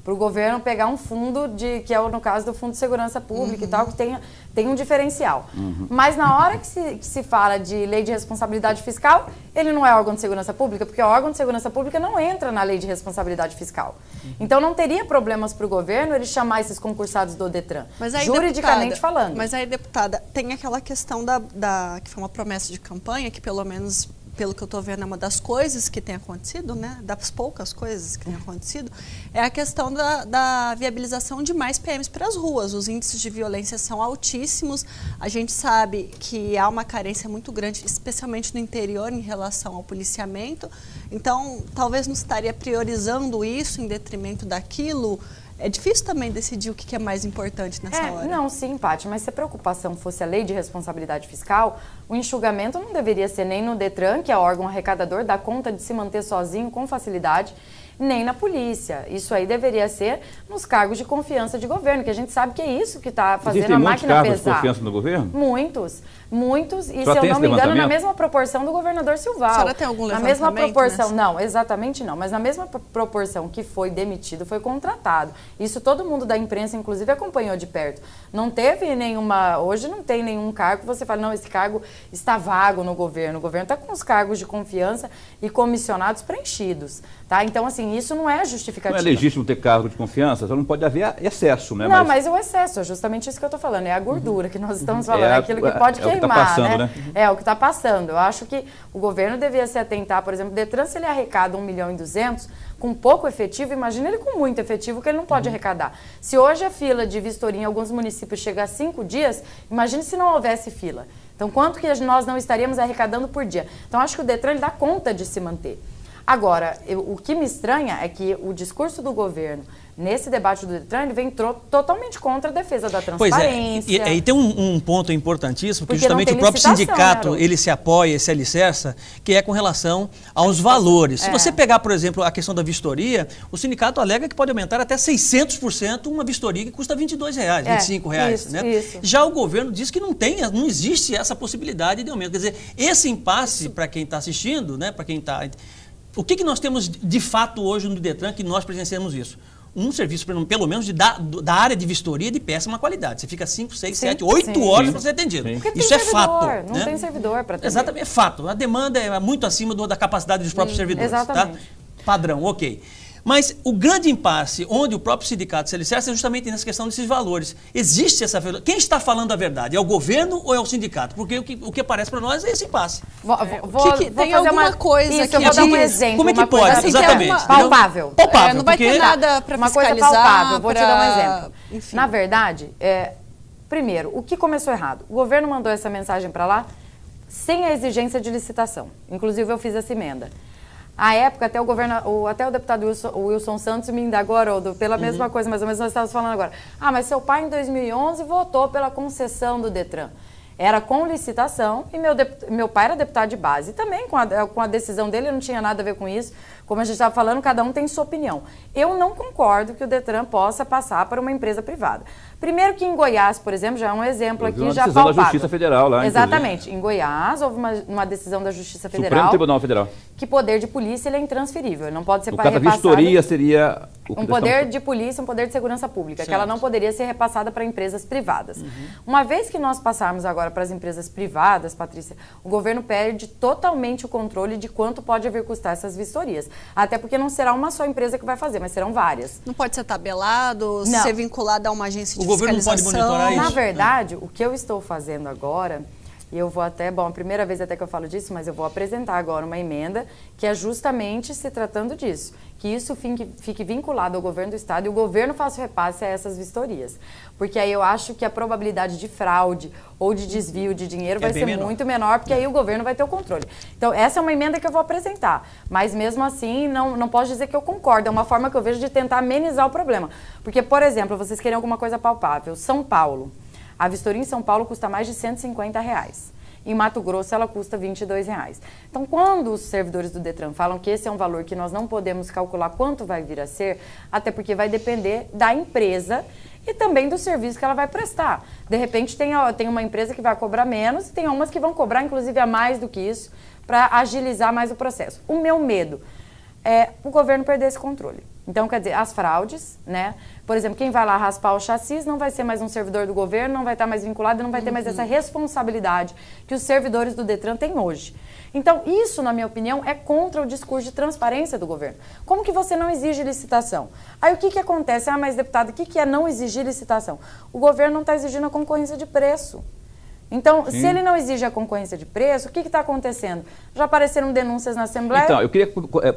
Para o governo pegar um fundo, que é no caso do Fundo de Segurança Pública e tal, que tem um diferencial. Mas na hora que se fala de lei de responsabilidade fiscal, ele não é órgão de segurança pública, porque o órgão de segurança pública não entra na lei de responsabilidade fiscal. Então não teria problemas para o governo ele chamar esses concursados do Detran, juridicamente falando. Mas aí, deputada, tem aquela questão que foi uma promessa de campanha, que pelo menos... pelo que eu estou vendo, é uma das coisas que tem acontecido, né? Das poucas coisas que tem acontecido, é a questão da viabilização de mais PMs para as ruas. Os índices de violência são altíssimos. A gente sabe que há uma carência muito grande, especialmente no interior, em relação ao policiamento. Então, talvez não estaria priorizando isso em detrimento daquilo. É difícil também decidir o que é mais importante nessa hora. Não, sim, Paty, mas se a preocupação fosse a lei de responsabilidade fiscal, o enxugamento não deveria ser nem no Detran, que é órgão arrecadador, dá conta de se manter sozinho com facilidade, nem na polícia. Isso aí deveria ser nos cargos de confiança de governo, que a gente sabe que é isso que está fazendo a máquina pesar. Existem muitos cargos de confiança no governo? Muitos, e se eu não me engano, na mesma proporção do governador Silval. A senhora tem algum levantamento? Na mesma proporção, não, exatamente não, mas na mesma proporção que foi demitido, foi contratado. Isso todo mundo da imprensa, inclusive, acompanhou de perto. Não teve hoje não tem nenhum cargo que você fala, não, esse cargo está vago no governo. O governo está com os cargos de confiança e comissionados preenchidos, tá? Então, assim, isso não é justificativo. Não é legítimo ter cargo de confiança? Só não pode haver excesso, né? Não, mas o excesso é justamente isso que eu estou falando, é a gordura que nós estamos falando, é aquilo que pode queimar. Né? É o que está passando. Eu acho que o governo devia se atentar, por exemplo, o Detran, se ele arrecada 1.200.000 com pouco efetivo, imagina ele com muito efetivo que ele não pode arrecadar. Se hoje a fila de vistoria em alguns municípios chega a 5 dias, imagine se não houvesse fila. Então, quanto que nós não estaríamos arrecadando por dia? Então, acho que o Detran ele dá conta de se manter. Agora, o que me estranha é que o discurso do governo nesse debate do Detran, ele vem totalmente contra a defesa da transparência. Pois é, e tem um ponto importantíssimo, que justamente o próprio sindicato, ele se apoia, se alicerça, que é com relação aos valores. Se você pegar, por exemplo, a questão da vistoria, o sindicato alega que pode aumentar até 600% uma vistoria que custa R$22, R$25. Isso, né? isso. Já o governo diz que não existe essa possibilidade de aumento. Quer dizer, esse impasse, para quem está assistindo, né, para quem está... O que nós temos de fato hoje no Detran que nós presenciamos isso? Um serviço, pelo menos, da área de vistoria de péssima qualidade. Você fica 5, 6, 7, 8 horas para ser atendido. Isso é fato. Não tem servidor para atender. Exatamente, é fato. A demanda é muito acima da capacidade dos próprios servidores. Exatamente. Tá? Padrão, ok. Mas o grande impasse, onde o próprio sindicato se alicerça, é justamente nessa questão desses valores. Existe essa verdade. Quem está falando a verdade? É o governo ou é o sindicato? Porque o que aparece para nós é esse impasse. Tem alguma coisa que eu vou dar um exemplo. Como é que pode? Assim, Exatamente. Palpável. Palpável. Não vai ter nada para fiscalizar. Uma coisa palpável. Vou te dar um exemplo. Enfim. Na verdade, primeiro, o que começou errado? O governo mandou essa mensagem para lá sem a exigência de licitação. Inclusive, eu fiz essa emenda. À época, até o deputado Wilson Santos me indagou, Haroldo, pela mesma coisa, mais ou menos nós estávamos falando agora. Ah, mas seu pai em 2011 votou pela concessão do Detran. Era com licitação e meu pai era deputado de base. Também com a decisão dele não tinha nada a ver com isso. Como a gente estava falando, cada um tem sua opinião. Eu não concordo que o Detran possa passar para uma empresa privada. Primeiro que em Goiás, por exemplo, já é um exemplo aqui já palpável. Decisão da Justiça Federal lá, exatamente. Em Goiás houve uma decisão da Justiça Federal. Supremo Tribunal Federal. Que poder de polícia ele é intransferível. Ele não pode ser repassado. No caso da vistoria seria... Um poder de polícia, um poder de segurança pública, certo. Que ela não poderia ser repassada para empresas privadas. Uma vez que nós passarmos agora para as empresas privadas, Patrícia, o governo perde totalmente o controle de quanto pode vir custar essas vistorias. Até porque não será uma só empresa que vai fazer, mas serão várias. Não pode ser tabelado, não. Ser vinculado a uma agência de fiscalização. O governo não pode monitorar isso? Na verdade, o que eu estou fazendo agora... E eu vou até, a primeira vez até que eu falo disso, mas eu vou apresentar agora uma emenda que é justamente se tratando disso. Que isso fique vinculado ao governo do estado e o governo faça o repasse a essas vistorias. Porque aí eu acho que a probabilidade de fraude ou de desvio de dinheiro vai ser muito menor, porque aí o governo vai ter o controle. Então, essa é uma emenda que eu vou apresentar. Mas mesmo assim, não posso dizer que eu concordo. É uma forma que eu vejo de tentar amenizar o problema. Porque, por exemplo, vocês querem alguma coisa palpável. São Paulo. A vistoria em São Paulo custa mais de R$150. Em Mato Grosso, ela custa R$22. Então, quando os servidores do Detran falam que esse é um valor que nós não podemos calcular quanto vai vir a ser, até porque vai depender da empresa e também do serviço que ela vai prestar. De repente, tem uma empresa que vai cobrar menos e tem umas que vão cobrar, inclusive, a mais do que isso, para agilizar mais o processo. O meu medo é o governo perder esse controle. Então, quer dizer, as fraudes, né? Por exemplo, quem vai lá raspar o chassi não vai ser mais um servidor do governo, não vai estar mais vinculado, não vai ter mais essa responsabilidade que os servidores do Detran têm hoje. Então, isso, na minha opinião, é contra o discurso de transparência do governo. Como que você não exige licitação? Aí o que acontece? Ah, mas deputado, o que é não exigir licitação? O governo não está exigindo a concorrência de preço. Então, se ele não exige a concorrência de preço, o que está acontecendo? Já apareceram denúncias na Assembleia? Então, eu queria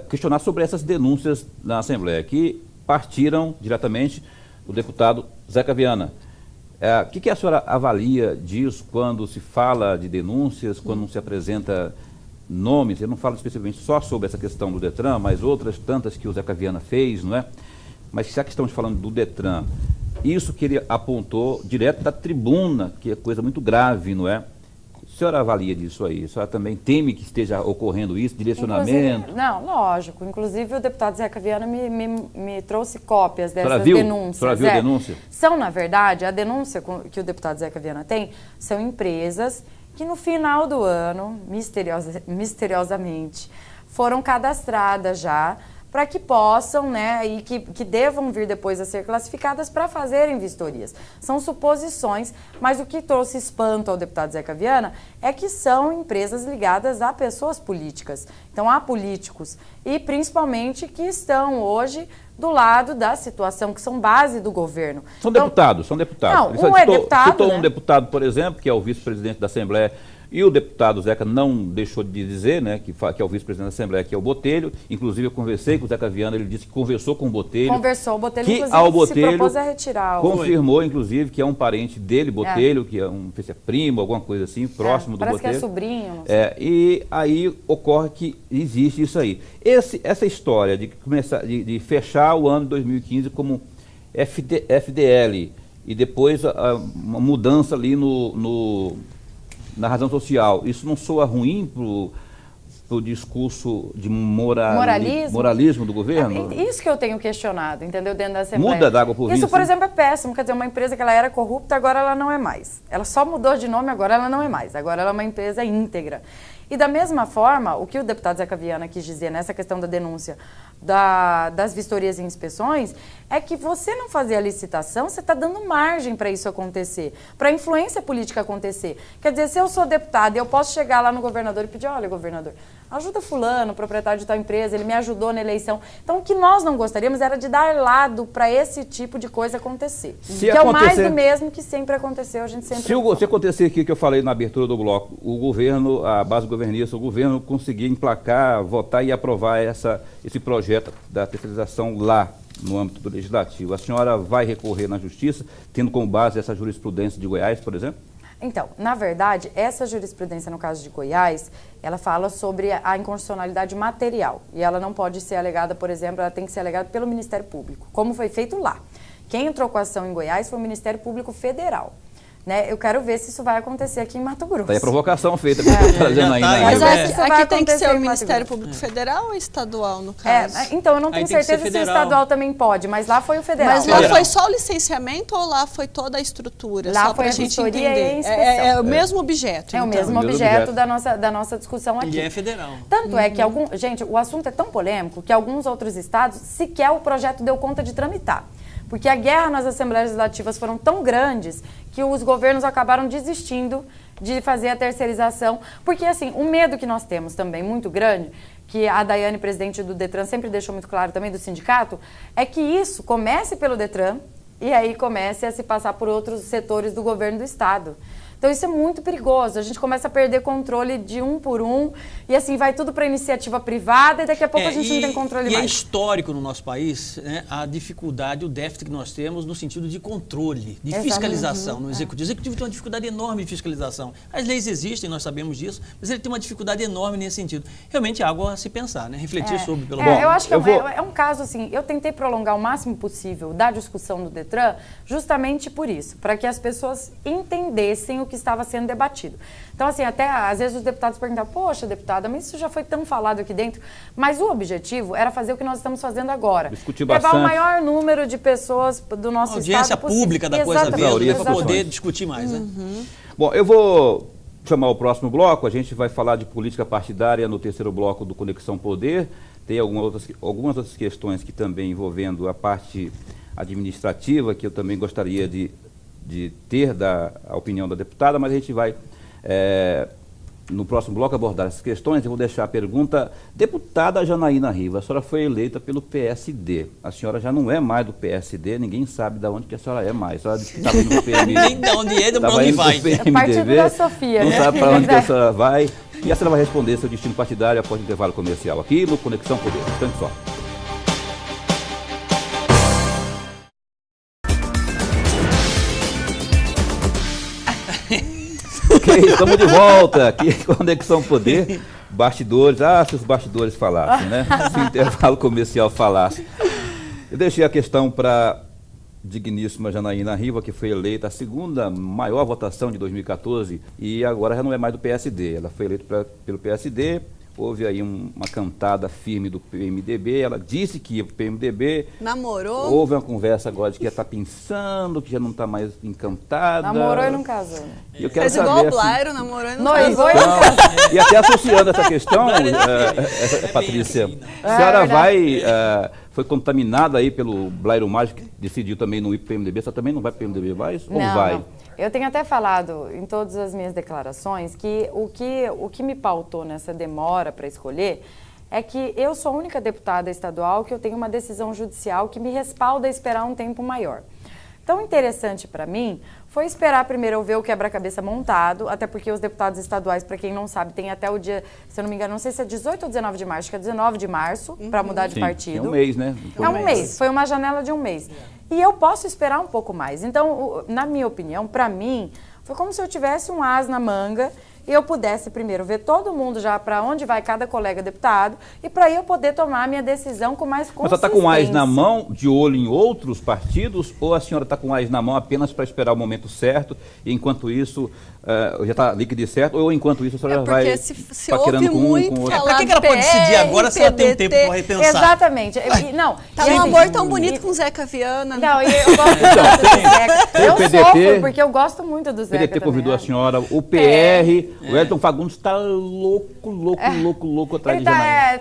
questionar sobre essas denúncias na Assembleia, que partiram diretamente do deputado Zeca Viana. O que a senhora avalia disso quando se fala de denúncias, quando não se apresenta nomes? Eu não falo especificamente só sobre essa questão do Detran, mas outras tantas que o Zeca Viana fez, não é? Mas já que estamos falando do Detran, isso que ele apontou direto da tribuna, que é coisa muito grave, não é? A senhora avalia disso aí? A senhora também teme que esteja ocorrendo isso, direcionamento? Não, lógico. Inclusive, o deputado Zeca Viana me trouxe cópias dessas denúncias. denúncias. A senhora viu a denúncia? São, na verdade, a denúncia que o deputado Zeca Viana tem, são empresas que no final do ano, misteriosamente, foram cadastradas já, para que possam, né, e que devam vir depois a ser classificadas para fazerem vistorias. São suposições, mas o que trouxe espanto ao deputado Zeca Viana é que são empresas ligadas a pessoas políticas. Então, há políticos, e principalmente que estão hoje do lado da situação, que são base do governo. São deputados. Não, citou um deputado, por exemplo, que é o vice-presidente da Assembleia, e o deputado Zeca não deixou de dizer, né, que é o vice-presidente da Assembleia, que é o Botelho. Inclusive, eu conversei com o Zeca Viana, ele disse que conversou com o Botelho. Conversou, o Botelho, que inclusive, ao Botelho se propôs a retirar. Confirmou, inclusive, que é um parente dele, Botelho, que é um primo, alguma coisa assim, próximo do Botelho. Parece que é sobrinho. Não sei. E aí ocorre que existe isso aí. Essa história de fechar o ano de 2015 como FDL e depois uma mudança ali na razão social, isso não soa ruim para o discurso de moralismo do governo? Isso que eu tenho questionado, entendeu, dentro da Assembleia. Muda da água por vinho. Isso, por exemplo, é péssimo. Quer dizer, uma empresa que ela era corrupta, agora ela não é mais. Ela só mudou de nome, agora ela não é mais. Agora ela é uma empresa íntegra. E da mesma forma, o que o deputado Zeca Viana quis dizer nessa questão da denúncia das vistorias e inspeções é que você não fazer a licitação, você está dando margem para isso acontecer, para a influência política acontecer. Quer dizer, se eu sou deputado e eu posso chegar lá no governador e pedir, olha, governador, ajuda fulano, proprietário de tal empresa, ele me ajudou na eleição. Então, o que nós não gostaríamos era de dar lado para esse tipo de coisa acontecer. Que é o mais do mesmo que sempre aconteceu, a gente sempre... Se acontecer aqui que eu falei na abertura do bloco, o governo, a base governista, o governo conseguir emplacar, votar e aprovar esse projeto da terceirização lá no âmbito do legislativo, a senhora vai recorrer na justiça, tendo como base essa jurisprudência de Goiás, por exemplo? Então, na verdade, essa jurisprudência, no caso de Goiás, ela fala sobre a inconstitucionalidade material. E ela não pode ser alegada, por exemplo, ela tem que ser alegada pelo Ministério Público, como foi feito lá. Quem entrou com a ação em Goiás foi o Ministério Público Federal. Né? Eu quero ver se isso vai acontecer aqui em Mato Grosso. Daí a provocação feita que eu estou trazendo aí. Mas aqui tem que ser o Ministério Público Federal ou estadual, no caso? Então, eu não tenho certeza se o estadual também pode, mas lá foi o federal. Mas lá foi só o licenciamento ou lá foi toda a estrutura? Lá só foi a gente vistoria entender. e a inspeção. É o mesmo objeto. É o mesmo objeto da nossa discussão aqui. E é federal. Tanto é que gente, o assunto é tão polêmico que alguns outros estados sequer o projeto deu conta de tramitar. Porque a guerra nas assembleias legislativas foram tão grandes que os governos acabaram desistindo de fazer a terceirização. Porque, assim, o medo que nós temos também, muito grande, que a Daiane, presidente do Detran, sempre deixou muito claro também do sindicato, é que isso comece pelo Detran e aí comece a se passar por outros setores do governo do estado. Então isso é muito perigoso, a gente começa a perder controle de um por um e assim vai tudo para iniciativa privada e daqui a pouco a gente não tem controle mais. E é histórico no nosso país, né, a dificuldade, o déficit que nós temos no sentido de controle, de fiscalização no executivo. O executivo tem uma dificuldade enorme de fiscalização. As leis existem, nós sabemos disso, mas ele tem uma dificuldade enorme nesse sentido. Realmente é algo a se pensar, né, refletir sobre pelo menos. Eu acho que é um caso assim, eu tentei prolongar o máximo possível da discussão do Detran justamente por isso, para que as pessoas entendessem o que estava sendo debatido. Então, assim, até às vezes os deputados perguntavam, poxa, deputada, mas isso já foi tão falado aqui dentro. Mas o objetivo era fazer o que nós estamos fazendo agora. Discutir levar bastante. o maior número de pessoas do nosso audiência estado pública da coisa mesmo, para poder discutir mais. Né? Bom, eu vou chamar o próximo bloco, a gente vai falar de política partidária no terceiro bloco do Conexão Poder. Tem algumas outras questões que também envolvendo a parte administrativa, que eu também gostaria de ter a opinião da deputada, mas a gente vai, no próximo bloco, abordar essas questões. Eu vou deixar a pergunta. Deputada Janaína Riva, a senhora foi eleita pelo PSD. A senhora já não é mais do PSD, ninguém sabe de onde que a senhora é mais. A senhora disse que estava indo para o PMDB. Nem de onde é, para onde vai. É partido da Sofia, não né? sabe para onde que a senhora vai. E a senhora vai responder seu destino partidário após o intervalo comercial aqui no Conexão Poder. Instante só. Ok, estamos de volta aqui com Conexão Poder. Bastidores, se os bastidores falassem, né? Se o intervalo comercial falasse. Eu deixei a questão para a digníssima Janaína Riva, que foi eleita a segunda maior votação de 2014 e agora já não é mais do PSD. Ela foi eleita pelo PSD. Houve aí uma cantada firme do PMDB, ela disse que ia para o PMDB. Namorou. Houve uma conversa agora de que já está pensando, que já não está mais encantada. Namorou e não casou. E eu quero fez saber, igual o Blairo, namorou e não noivou casou. e não casou. E até associando essa questão, Patrícia, a senhora foi contaminada aí pelo Blairo Mágico, que decidiu também não ir para o PMDB, você também não vai para o PMDB mais? Ou vai? Não. Eu tenho até falado em todas as minhas declarações que o que me pautou nessa demora para escolher é que eu sou a única deputada estadual que eu tenho uma decisão judicial que me respalda a esperar um tempo maior. Tão interessante para mim foi esperar primeiro eu ver o quebra-cabeça montado, até porque os deputados estaduais, para quem não sabe, tem até o dia, se eu não me engano, não sei se é 18 ou 19 de março, acho que é 19 de março, para mudar de partido. É um mês, né? É um mês, foi uma janela de um mês. E eu posso esperar um pouco mais. Então, na minha opinião, para mim, foi como se eu tivesse um as na manga e eu pudesse primeiro ver todo mundo já para onde vai cada colega deputado e para eu poder tomar a minha decisão com mais consistência. Mas você está com AIS na mão, de olho em outros partidos, ou a senhora está com AIS na mão apenas para esperar o momento certo e enquanto isso já está líquido e certo, ou enquanto isso a senhora vai se ouve muito outro? Por que ela pode decidir agora se ela tem um tempo para repensar? Exatamente. Não, tá um amor tão bonito com o Zeca Viana. Não, eu gosto do Zeca. Eu sofro, porque eu gosto muito do Zeca. O PDT convidou a senhora, o PR, o Elton Fagundes está louco atrás de Janaína.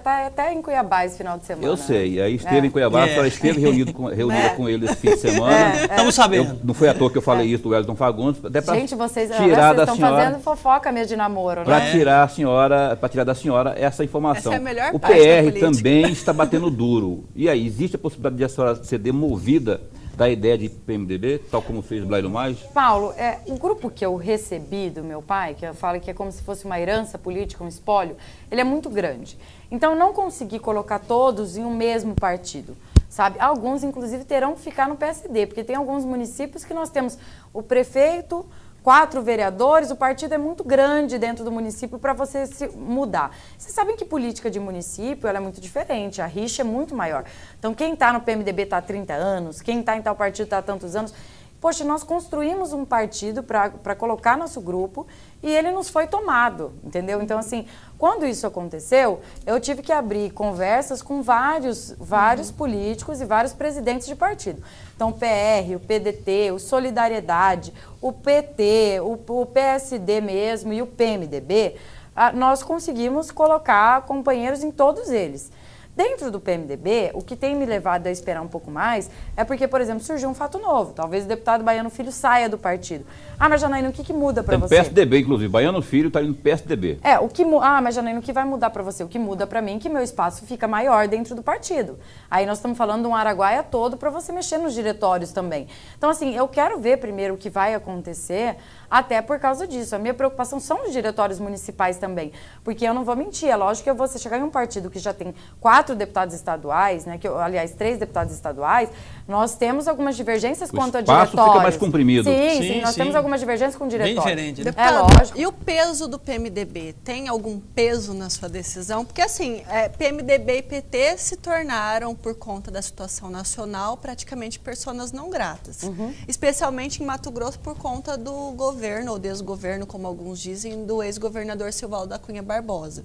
Tá até em Cuiabá esse final de semana. Eu sei, aí esteve em Cuiabá, a senhora esteve reunida com ele esse fim de semana. Estamos sabendo. Não foi à toa que eu falei isso do Elton Fagundes, até para Gente, vocês estão fazendo fofoca mesmo de namoro, para né? tirar da senhora essa informação. Essa é a melhor o parte PR da também está batendo duro. E aí, existe a possibilidade de a senhora ser demovida da ideia de PMDB, tal como fez Blairo Mais? Paulo, o grupo que eu recebi do meu pai, que eu falo que é como se fosse uma herança política, um espólio, ele é muito grande. Então, eu não consegui colocar todos em um mesmo partido, sabe? Alguns, inclusive, terão que ficar no PSD, porque tem alguns municípios que nós temos o prefeito, 4 vereadores, o partido é muito grande dentro do município para você se mudar. Vocês sabem que política de município ela é muito diferente, a rixa é muito maior. Então, quem está no PMDB está há 30 anos, quem está em tal partido está há tantos anos. Poxa, nós construímos um partido para colocar nosso grupo e ele nos foi tomado, entendeu? Então, assim, quando isso aconteceu, eu tive que abrir conversas com vários políticos e vários presidentes de partido. Então, o PR, o PDT, o Solidariedade, o PT, o PSD mesmo e o PMDB, nós conseguimos colocar companheiros em todos eles. Dentro do PMDB, o que tem me levado a esperar um pouco mais é porque, por exemplo, surgiu um fato novo. Talvez o deputado Baiano Filho saia do partido. Mas Janaína, o que muda para você? PSDB, inclusive. Baiano Filho está indo no PSDB. Mas Janaína, o que vai mudar para você? O que muda para mim é que meu espaço fica maior dentro do partido. Aí nós estamos falando de um Araguaia todo para você mexer nos diretórios também. Então, assim, eu quero ver primeiro o que vai acontecer, até por causa disso. A minha preocupação são os diretórios municipais também. Porque eu não vou mentir, é lógico que você chegar em um partido que já tem 4 deputados estaduais, né? Aliás, 3 deputados estaduais, nós temos algumas divergências quanto a diretórios. O espaço fica mais comprimido. Sim, nós temos algumas divergências com diretórios. Bem diferente, né? Deputado, lógico. E o peso do PMDB? Tem algum peso na sua decisão? Porque, assim, PMDB e PT se tornaram, por conta da situação nacional, praticamente pessoas não gratas. Especialmente em Mato Grosso, por conta do governo, ou desgoverno, como alguns dizem, do ex-governador Silvaldo da Cunha Barbosa.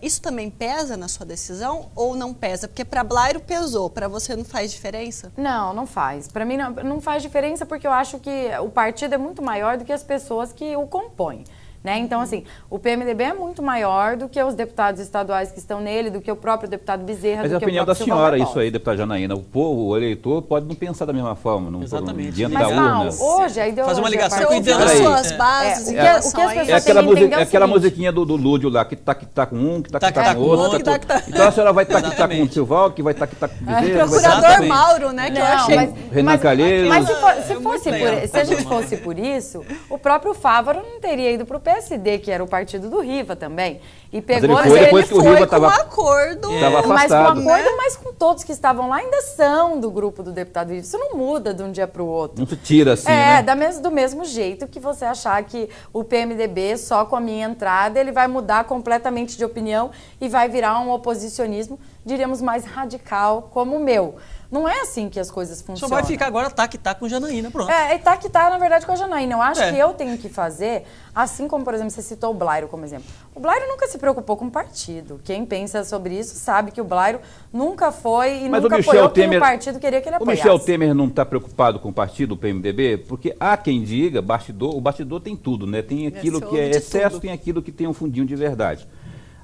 Isso também pesa na sua decisão ou não pesa? Porque para Blairo pesou, para você não faz diferença? Não faz. Para mim não faz diferença porque eu acho que o partido é muito maior do que as pessoas que o compõem. Né? Então, assim, o PMDB é muito maior do que os deputados estaduais que estão nele, do que o próprio deputado Bezerra, Mas do a que opinião o da próprio senhora, Silva isso aí, deputada Janaína, o povo, o eleitor, pode não pensar da mesma forma. Exatamente. Diante Mas, da urna. Paulo, hoje a ideologia... Fazer uma ligação com ouvindo as suas bases em relação a isso. É aquela musiquinha do Lúdio lá, que tá com um, que tá com outro. Então a senhora vai estar com o Silval, que vai estar com o Bezerra. Procurador Mauro, né, que eu achei... Renan Calheiros. Mas se a gente fosse por isso, o próprio Fávaro não teria ido para o PSD, que era o partido do Riva também. E pegou mas ele foi com um acordo. Estava afastado. Mas com acordo, mas com todos que estavam lá ainda são do grupo do deputado Riva. Isso não muda de um dia para o outro. Não se tira assim, né? Do mesmo jeito que você achar que o PMDB, só com a minha entrada, ele vai mudar completamente de opinião e vai virar um oposicionismo, diríamos, mais radical, como o meu. Não é assim que as coisas funcionam. Só vai ficar agora tá com Janaína, pronto. Na verdade, com a Janaína. Eu acho que eu tenho que fazer, assim como, por exemplo, você citou o Blairo como exemplo. O Blairo nunca se preocupou com o partido. Quem pensa sobre isso sabe que o Blairo nunca foi e nunca apoiou quem o partido queria que ele apoiasse. O Michel Temer não está preocupado com o partido, o PMDB? Porque há quem diga, o bastidor tem tudo, né? Tem aquilo que é excesso, tem aquilo que tem um fundinho de verdade.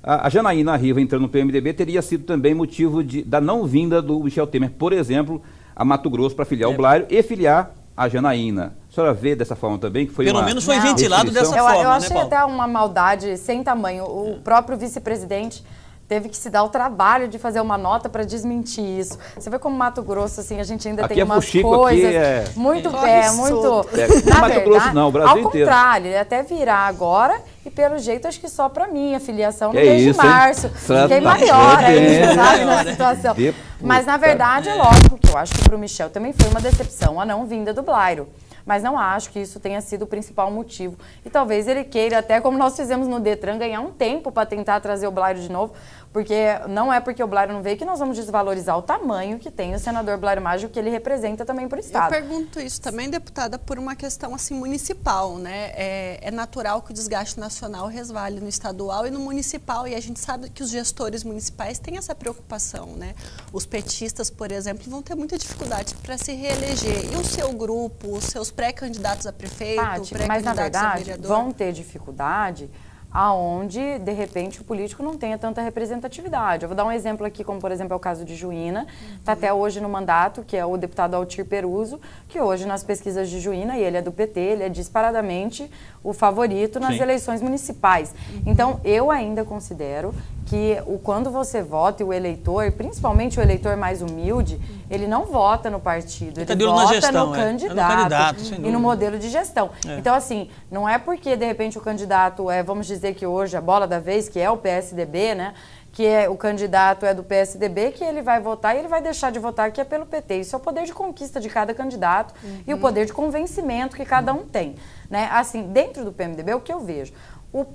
A Janaína Riva entrando no PMDB teria sido também motivo da não vinda do Michel Temer, por exemplo, a Mato Grosso para filiar o Blairo e filiar a Janaína. A senhora vê dessa forma também? Que foi Pelo menos foi ventilado dessa forma, eu achei né, Paulo? até uma maldade sem tamanho. O próprio vice-presidente teve que se dar o trabalho de fazer uma nota para desmentir isso. Você vê como Mato Grosso, assim, a gente ainda tem umas coisas muito... Mato Grosso não, o Brasil inteiro. Ao contrário, ele até virá agora e, pelo jeito, acho que só para mim, a filiação no mês de março. Fiquei maior ainda, sabe, na situação. Mas, na verdade, é lógico que eu acho que para o Michel também foi uma decepção a não vinda do Blairo. Mas não acho que isso tenha sido o principal motivo. E talvez ele queira, até como nós fizemos no Detran, ganhar um tempo para tentar trazer o Blairo de novo, Porque não é porque o Blairo não veio que nós vamos desvalorizar o tamanho que tem o senador Blairo Maggi, o que ele representa também para o Estado. Eu pergunto isso também, deputada, por uma questão assim municipal, né? É natural que o desgaste nacional resvale no estadual e no municipal, e a gente sabe que os gestores municipais têm essa preocupação, né? Os petistas, por exemplo, vão ter muita dificuldade para se reeleger. E o seu grupo, os seus pré-candidatos a prefeito, pré-candidatos mas na verdade, a vereador? Vão ter dificuldade aonde, de repente, o político não tenha tanta representatividade. Eu vou dar um exemplo aqui, como, por exemplo, é o caso de Juína, está até hoje no mandato, que é o deputado Altir Peruso, que hoje, nas pesquisas de Juína, e ele é do PT, ele é disparadamente o favorito nas eleições municipais. Então, eu ainda considero que quando você vota, e o eleitor, principalmente o eleitor mais humilde, ele não vota no partido, ele vota no candidato e no modelo de gestão. Então, assim, não é porque, de repente, o candidato vamos dizer que hoje a bola da vez, que é o PSDB, né, que o candidato é do PSDB, que ele vai votar e ele vai deixar de votar, que é pelo PT. Isso é o poder de conquista de cada candidato e o poder de convencimento que cada um tem. Né? Assim, dentro do PMDB, o que eu vejo?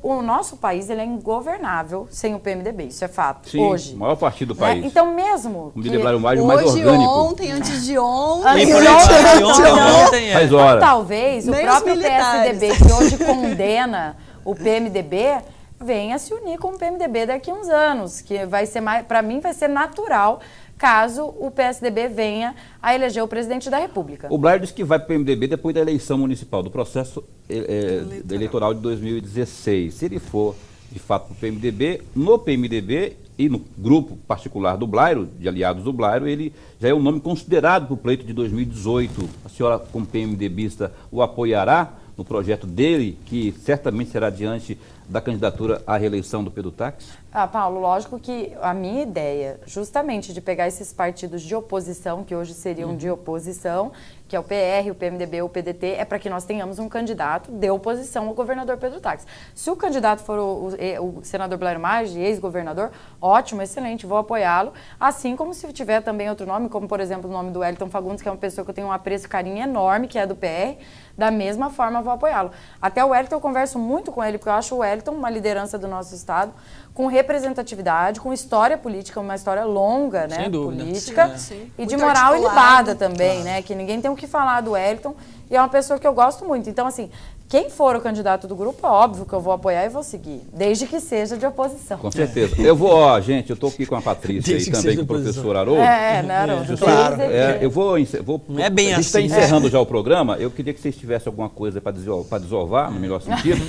O nosso país ele é ingovernável sem o PMDB, isso é fato. Sim, hoje. O maior partido do país. Então mesmo que o mais orgânico. Ontem, antes de ontem. Faz hora. Então, talvez o próprio PSDB, que hoje condena o PMDB, venha se unir com o PMDB daqui a uns anos, que vai ser mais, para mim vai ser natural caso o PSDB venha a eleger o presidente da República. O Blair disse que vai para o PMDB depois da eleição municipal, do processo eleitoral de 2016. Se ele for, de fato, para o PMDB, no PMDB e no grupo particular do Blairo, de aliados do Blairo, ele já é um nome considerado para o pleito de 2018. A senhora, como PMDBista, o apoiará no projeto dele, que certamente será diante da candidatura à reeleição do Pedro Táxi? Paulo, lógico que a minha ideia, justamente de pegar esses partidos de oposição, que hoje seriam de oposição, que é o PR, o PMDB, o PDT, é para que nós tenhamos um candidato de oposição ao governador Pedro Táxi. Se o candidato for o senador Blairo Maggi, ex-governador, ótimo, excelente, vou apoiá-lo, assim como se tiver também outro nome, como por exemplo o nome do Wellington Fagundes, que é uma pessoa que eu tenho um apreço e carinho enorme, que é do PR, da mesma forma vou apoiá-lo. Até o Wellington eu converso muito com ele, porque eu acho o Wellington uma liderança do nosso estado, com representatividade, com história política, uma história longa, né, sem dúvida, política, e de moral ilibada também, né, que ninguém tem o que falar do Wellington, e é uma pessoa que eu gosto muito. Então, assim, quem for o candidato do grupo, é óbvio que eu vou apoiar e vou seguir, desde que seja de oposição. Com certeza. Eu vou, gente, eu estou aqui com a Patrícia e também com o professor Haroldo. Haroldo. Claro. Eu vou não é bem a gente está encerrando já o programa, eu queria que vocês tivessem alguma coisa para desovar, no melhor sentido.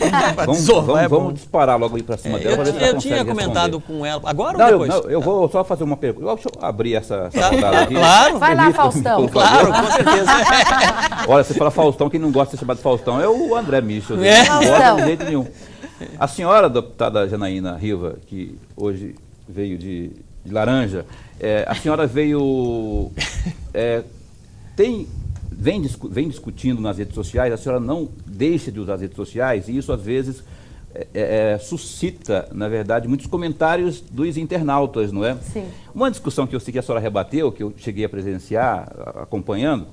Vamos disparar logo aí para cima dela. Eu tinha comentado com ela, agora ou depois? Não, eu vou só fazer uma pergunta. Deixa eu abrir essa rodada aqui. Claro. Vai lá, Faustão. Claro, com certeza. Olha, você fala Faustão, quem não gosta de ser chamado de Faustão é o André Michel. Não gosta de jeito nenhum. A senhora, deputada Janaína Riva, que hoje veio de laranja, a senhora veio... vem discutindo nas redes sociais, a senhora não deixa de usar as redes sociais, e isso às vezes suscita, na verdade, muitos comentários dos internautas, não é? Sim. Uma discussão que eu sei que a senhora rebateu, que eu cheguei a presenciar, acompanhando,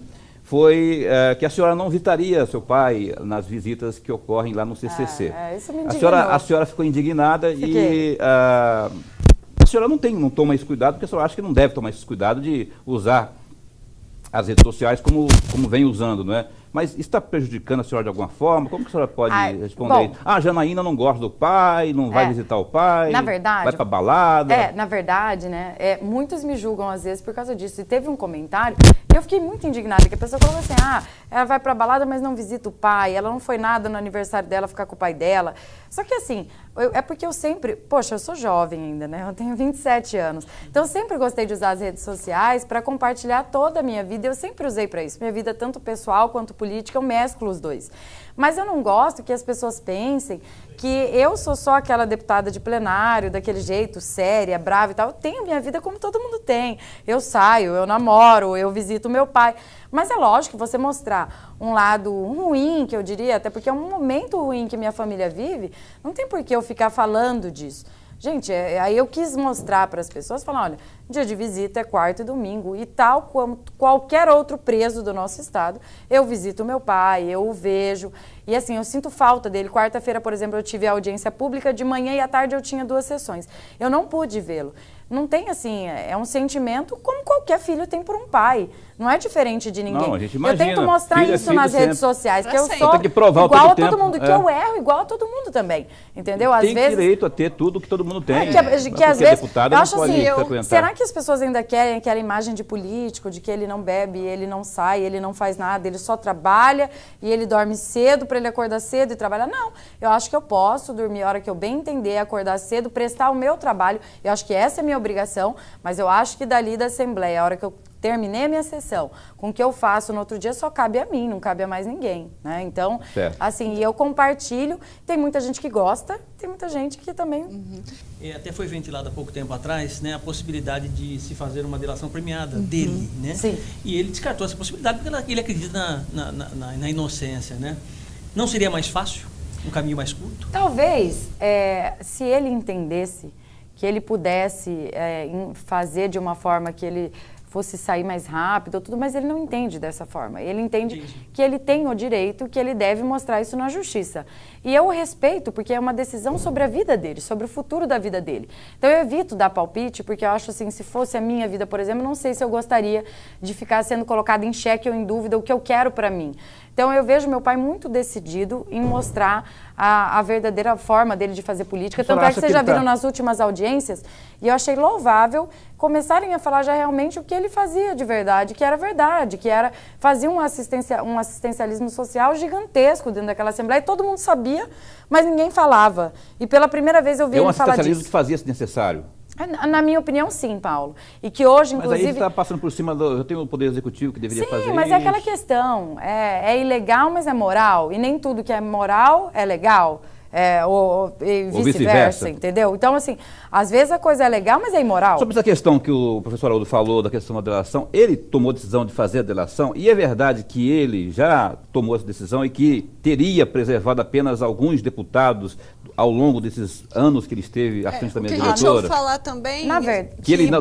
foi que a senhora não visitaria seu pai nas visitas que ocorrem lá no CCC. Isso me indignou. A senhora ficou indignada e a senhora não toma esse cuidado, porque a senhora acha que não deve tomar esse cuidado de usar as redes sociais como vem usando, não é? Mas isso está prejudicando a senhora de alguma forma? Como que a senhora pode responder? A Janaína não gosta do pai, não vai visitar o pai, na verdade, vai pra balada. Na verdade, né, muitos me julgam às vezes por causa disso. E teve um comentário, e eu fiquei muito indignada, que a pessoa falou assim, ela vai pra balada, mas não visita o pai, ela não foi nada no aniversário dela ficar com o pai dela. Só que assim, é porque eu sempre, eu sou jovem ainda, né, eu tenho 27 anos, então eu sempre gostei de usar as redes sociais para compartilhar toda a minha vida, eu sempre usei para isso, minha vida tanto pessoal quanto política, eu mesclo os dois. Mas eu não gosto que as pessoas pensem que eu sou só aquela deputada de plenário, daquele jeito, séria, brava e tal. Eu tenho minha vida como todo mundo tem. Eu saio, eu namoro, eu visito meu pai. Mas é lógico que você mostrar um lado ruim, que eu diria, até porque é um momento ruim que minha família vive, não tem por que eu ficar falando disso. Gente, aí eu quis mostrar para as pessoas, falar, olha, dia de visita é quarta e domingo, e tal como qualquer outro preso do nosso estado, eu visito o meu pai, eu o vejo, e assim, eu sinto falta dele. Quarta-feira, por exemplo, eu tive a audiência pública, de manhã e à tarde eu tinha 2 sessões. Eu não pude vê-lo. Não tem assim, é um sentimento como qualquer filho tem por um pai. Não é diferente de ninguém. Não, a gente imagina. Eu tento mostrar isso nas redes sociais, que eu sou tem que provar igual a todo tempo. mundo, que eu erro igual a todo mundo também. Entendeu? Às tem vezes direito a ter tudo que todo mundo tem. que às vezes, deputado eu não acho pode assim, frequentar. será que as pessoas ainda querem aquela imagem de político, de que ele não bebe, ele não sai, ele não faz nada, ele só trabalha e ele dorme cedo para ele acordar cedo e trabalhar? Não, eu acho que eu posso dormir a hora que eu bem entender, acordar cedo, prestar o meu trabalho, eu acho que essa é a minha obrigação, mas eu acho que dali da Assembleia, a hora que eu terminei a minha sessão, com o que eu faço no outro dia só cabe a mim, não cabe a mais ninguém, né? Então, assim, eu compartilho, tem muita gente que gosta, tem muita gente que também... Até foi ventilado há pouco tempo atrás, né, a possibilidade de se fazer uma delação premiada dele, né? Sim. E ele descartou essa possibilidade porque ele acredita na inocência, né? Não seria mais fácil, um caminho mais curto? Talvez, se ele entendesse que ele pudesse fazer de uma forma que ele fosse sair mais rápido, tudo, mas ele não entende dessa forma. Ele entende que ele tem o direito, que ele deve mostrar isso na justiça. E eu o respeito, porque é uma decisão sobre a vida dele, sobre o futuro da vida dele. Então eu evito dar palpite, porque eu acho assim, se fosse a minha vida, por exemplo, não sei se eu gostaria de ficar sendo colocada em xeque ou em dúvida o que eu quero para mim. Então eu vejo meu pai muito decidido em mostrar a verdadeira forma dele de fazer política. Tanto é que vocês já viram nas últimas audiências, e eu achei louvável começarem a falar já realmente o que ele fazia de verdade, que era verdade, que era fazer um assistencialismo social gigantesco dentro daquela Assembleia, e todo mundo sabia, mas ninguém falava. E pela primeira vez eu vi ele falar disso. É um assistencialismo que fazia-se necessário. Na minha opinião, sim, Paulo. E que hoje, inclusive... Mas aí você está passando por cima do... Eu tenho o Poder Executivo que deveria fazer isso. Sim, mas é aquela questão. É ilegal, mas é moral. E nem tudo que é moral é legal. Ou vice-versa, entendeu? Então, assim, às vezes a coisa é legal, mas é imoral. Sobre essa questão que o professor Haroldo falou, da questão da delação, ele tomou a decisão de fazer a delação, e é verdade que ele já tomou essa decisão e que teria preservado apenas alguns deputados ao longo desses anos que ele esteve à frente da minha diretora. Deixa eu falar também que ele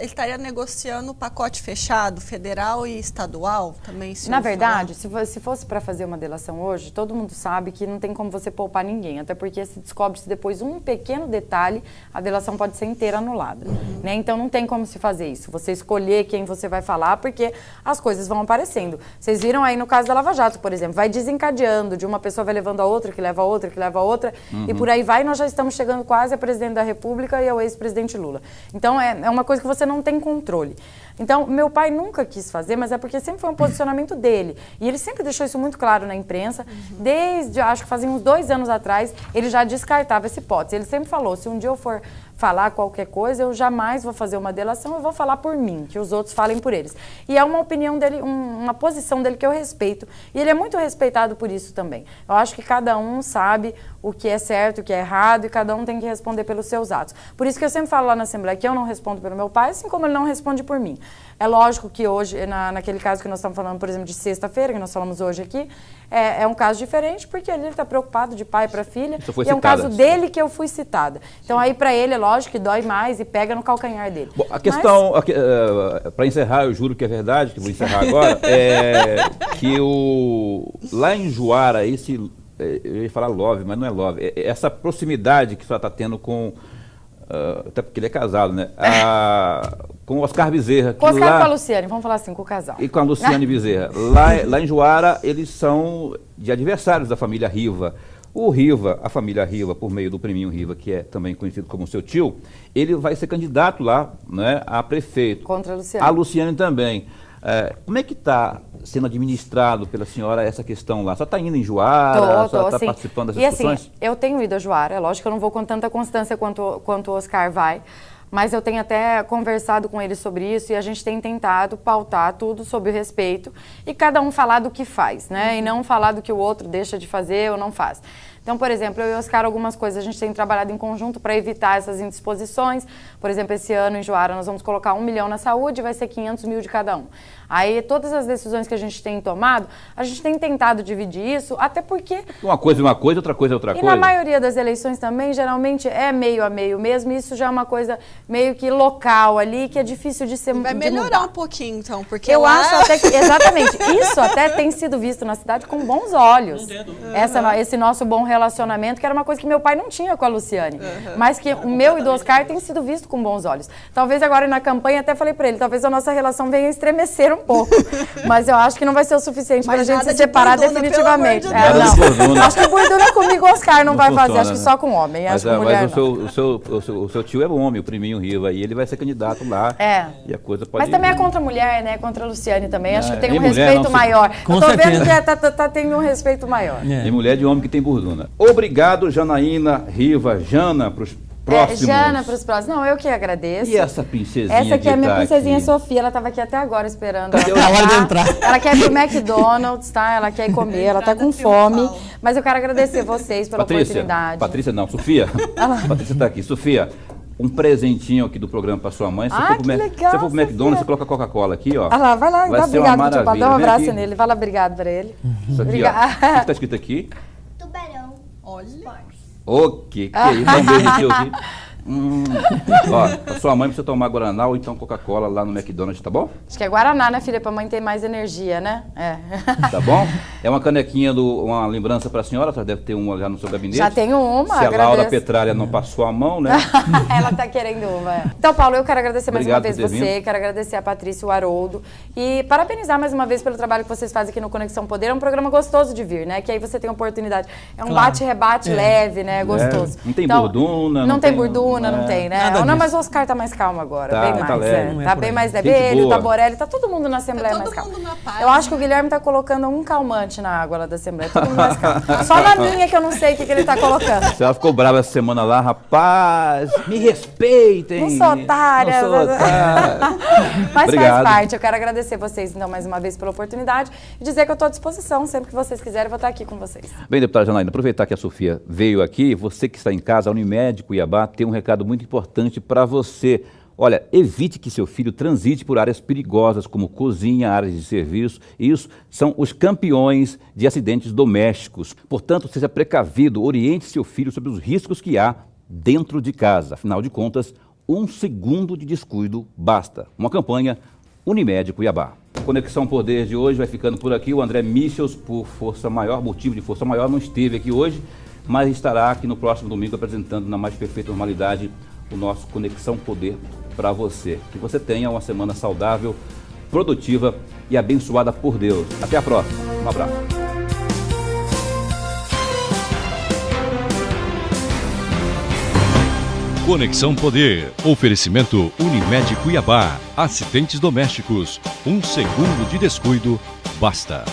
estaria negociando o pacote fechado, federal e estadual também. Na verdade, se fosse para fazer uma delação hoje, todo mundo sabe que não tem como você poupar ninguém, até porque se descobre-se depois um pequeno detalhe, a delação pode ser inteira anulada. Né? Então não tem como se fazer isso, você escolher quem você vai falar, porque as coisas vão aparecendo. Vocês viram aí no caso da Lava Jato, por exemplo, vai desencadeando, de uma pessoa vai levando a outra, que leva a outra, que leva a outra, e por aí vai, nós já estamos chegando quase a presidente da República e ao ex-presidente Lula. Então é uma coisa que você não tem controle. Então, meu pai nunca quis fazer, mas é porque sempre foi um posicionamento dele. E ele sempre deixou isso muito claro na imprensa. Desde, acho que fazia uns 2 anos atrás, ele já descartava essa hipótese. Ele sempre falou, se um dia eu for falar qualquer coisa, eu jamais vou fazer uma delação, eu vou falar por mim, que os outros falem por eles. E é uma opinião dele, uma posição dele que eu respeito. E ele é muito respeitado por isso também. Eu acho que cada um sabe o que é certo, o que é errado, e cada um tem que responder pelos seus atos. Por isso que eu sempre falo lá na Assembleia que eu não respondo pelo meu pai, assim como ele não responde por mim. É lógico que hoje, naquele caso que nós estamos falando, por exemplo, de sexta-feira, que nós falamos hoje aqui, é um caso diferente, porque ele está preocupado de pai para filha, e é um caso dele que eu fui citada. Então aí para ele é lógico que dói mais e pega no calcanhar dele. Bom, a questão, para encerrar, eu juro que é verdade, que vou encerrar agora, é que lá em Juara, eu ia falar love, mas não é love, essa proximidade que a senhora está tendo com... até porque ele é casado, né? Com o Oscar Bezerra. Com o Oscar e com a Luciane, vamos falar assim, com o casal. E com a Luciane Bezerra. Lá em Juara, eles são de adversários da família Riva. O Riva, a família Riva, por meio do Priminho Riva, que é também conhecido como seu tio, ele vai ser candidato lá, né, a prefeito. Contra a Luciane. A Luciane também. Como é que está sendo administrado pela senhora essa questão lá? Só está indo em Juara? Está participando das discussões? Assim, eu tenho ido a Juara, é lógico que eu não vou com tanta constância quanto o Oscar vai, mas eu tenho até conversado com ele sobre isso e a gente tem tentado pautar tudo sobre o respeito e cada um falar do que faz, né? E não falar do que o outro deixa de fazer ou não faz. Então, por exemplo, eu e o Oscar, algumas coisas a gente tem trabalhado em conjunto para evitar essas indisposições. Por exemplo, esse ano em Juara nós vamos colocar 1 milhão na saúde e vai ser 500 mil de cada um. Aí, todas as decisões que a gente tem tomado, a gente tem tentado dividir isso, até porque... Uma coisa é uma coisa, outra coisa é outra coisa. E na maioria das eleições também, geralmente, é meio a meio mesmo, e isso já é uma coisa meio que local ali, que é difícil de ser... Vai melhorar um pouquinho, então, porque eu acho até que, exatamente, isso até tem sido visto na cidade com bons olhos. Esse nosso bom relacionamento, que era uma coisa que meu pai não tinha com a Luciane, mas que o meu e do Oscar tem sido visto com bons olhos. Talvez agora na campanha, até falei pra ele, talvez a nossa relação venha estremecer um pouco, mas eu acho que não vai ser o suficiente pra gente se separar definitivamente. Não. Acho que burduna comigo o Oscar não vai fazer, acho que só com homem, mas, acho que mulher o seu tio é homem, o priminho Riva, e ele vai ser candidato lá, e a coisa pode... Mas também é contra a mulher, né, contra a Luciane também, acho que tem um respeito maior. Eu tô vendo que tá tendo um respeito maior. Tem mulher de homem que tem burduna. Obrigado, Janaína Riva. Jana, pros próximos. Jana, pros próximos. Não, eu que agradeço. E essa princesinha? Essa aqui é a minha princesinha Sofia, ela tava aqui até agora esperando. A hora de entrar. Ela quer ir pro McDonald's, tá? Ela quer ir comer, ela tá com fome. Mas eu quero agradecer vocês pela oportunidade. Patrícia não, Sofia. Patrícia tá aqui. Sofia, um presentinho aqui do programa para sua mãe. Que legal, se for pro McDonald's, você coloca Coca-Cola aqui, ó. Ah lá, vai lá, dá obrigado pro tio Paulo, dá um abraço aqui nele, vai lá, obrigado pra ele. Isso aqui, ó. O que tá escrito aqui? Tubarão. Olha. Que é isso? Dá um beijo aqui, aqui. Ó, a sua mãe precisa tomar Guaraná ou então Coca-Cola lá no McDonald's, tá bom? Acho que é Guaraná, né, filha? Pra mãe ter mais energia, né? Tá bom? É uma canequinha, uma lembrança pra senhora, você deve ter uma já no seu gabinete. Já tenho uma, Se a Laura Petralha não passou a mão, né? Ela tá querendo uma. Então, Paulo, eu quero agradecer mais uma vez você, quero agradecer a Patrícia e o Haroldo e parabenizar mais uma vez pelo trabalho que vocês fazem aqui no Conexão Poder. É um programa gostoso de vir, né? Que aí você tem oportunidade. É um bate-rebate leve, né? Gostoso. Não tem burduna. Não tem burduna. Não tem, né? Não, mas o Oscar tá mais calmo agora, tá, bem mais. Tá, leve, tá bem mais leve. Ele, o Taborelli, tá todo mundo na Assembleia mais calmo. Eu acho que o Guilherme tá colocando um calmante na água lá da Assembleia, todo mundo mais calmo. Só na minha que eu não sei o que ele tá colocando. A senhora ficou brava essa semana lá, rapaz, me respeitem. Não sou otária. Não sou otária. Mas faz parte, eu quero agradecer vocês então mais uma vez pela oportunidade e dizer que eu tô à disposição, sempre que vocês quiserem, eu vou estar aqui com vocês. Bem, deputada Janaína, aproveitar que a Sofia veio aqui, você que está em casa, a Unimed Cuiabá tem um recado muito importante para você. Olha, evite que seu filho transite por áreas perigosas como cozinha, áreas de serviço. Isso são os campeões de acidentes domésticos. Portanto, seja precavido, oriente seu filho sobre os riscos que há dentro de casa. Afinal de contas, 1 segundo de descuido basta. Uma campanha Unimed Cuiabá. A Conexão Poder de hoje vai ficando por aqui. O André Michels, por força maior, motivo de força maior, não esteve aqui hoje, mas estará aqui no próximo domingo apresentando na mais perfeita normalidade o nosso Conexão Poder para você. Que você tenha uma semana saudável, produtiva e abençoada por Deus. Até a próxima. Um abraço. Conexão Poder. Oferecimento Unimed Cuiabá. Acidentes domésticos. 1 segundo de descuido, basta.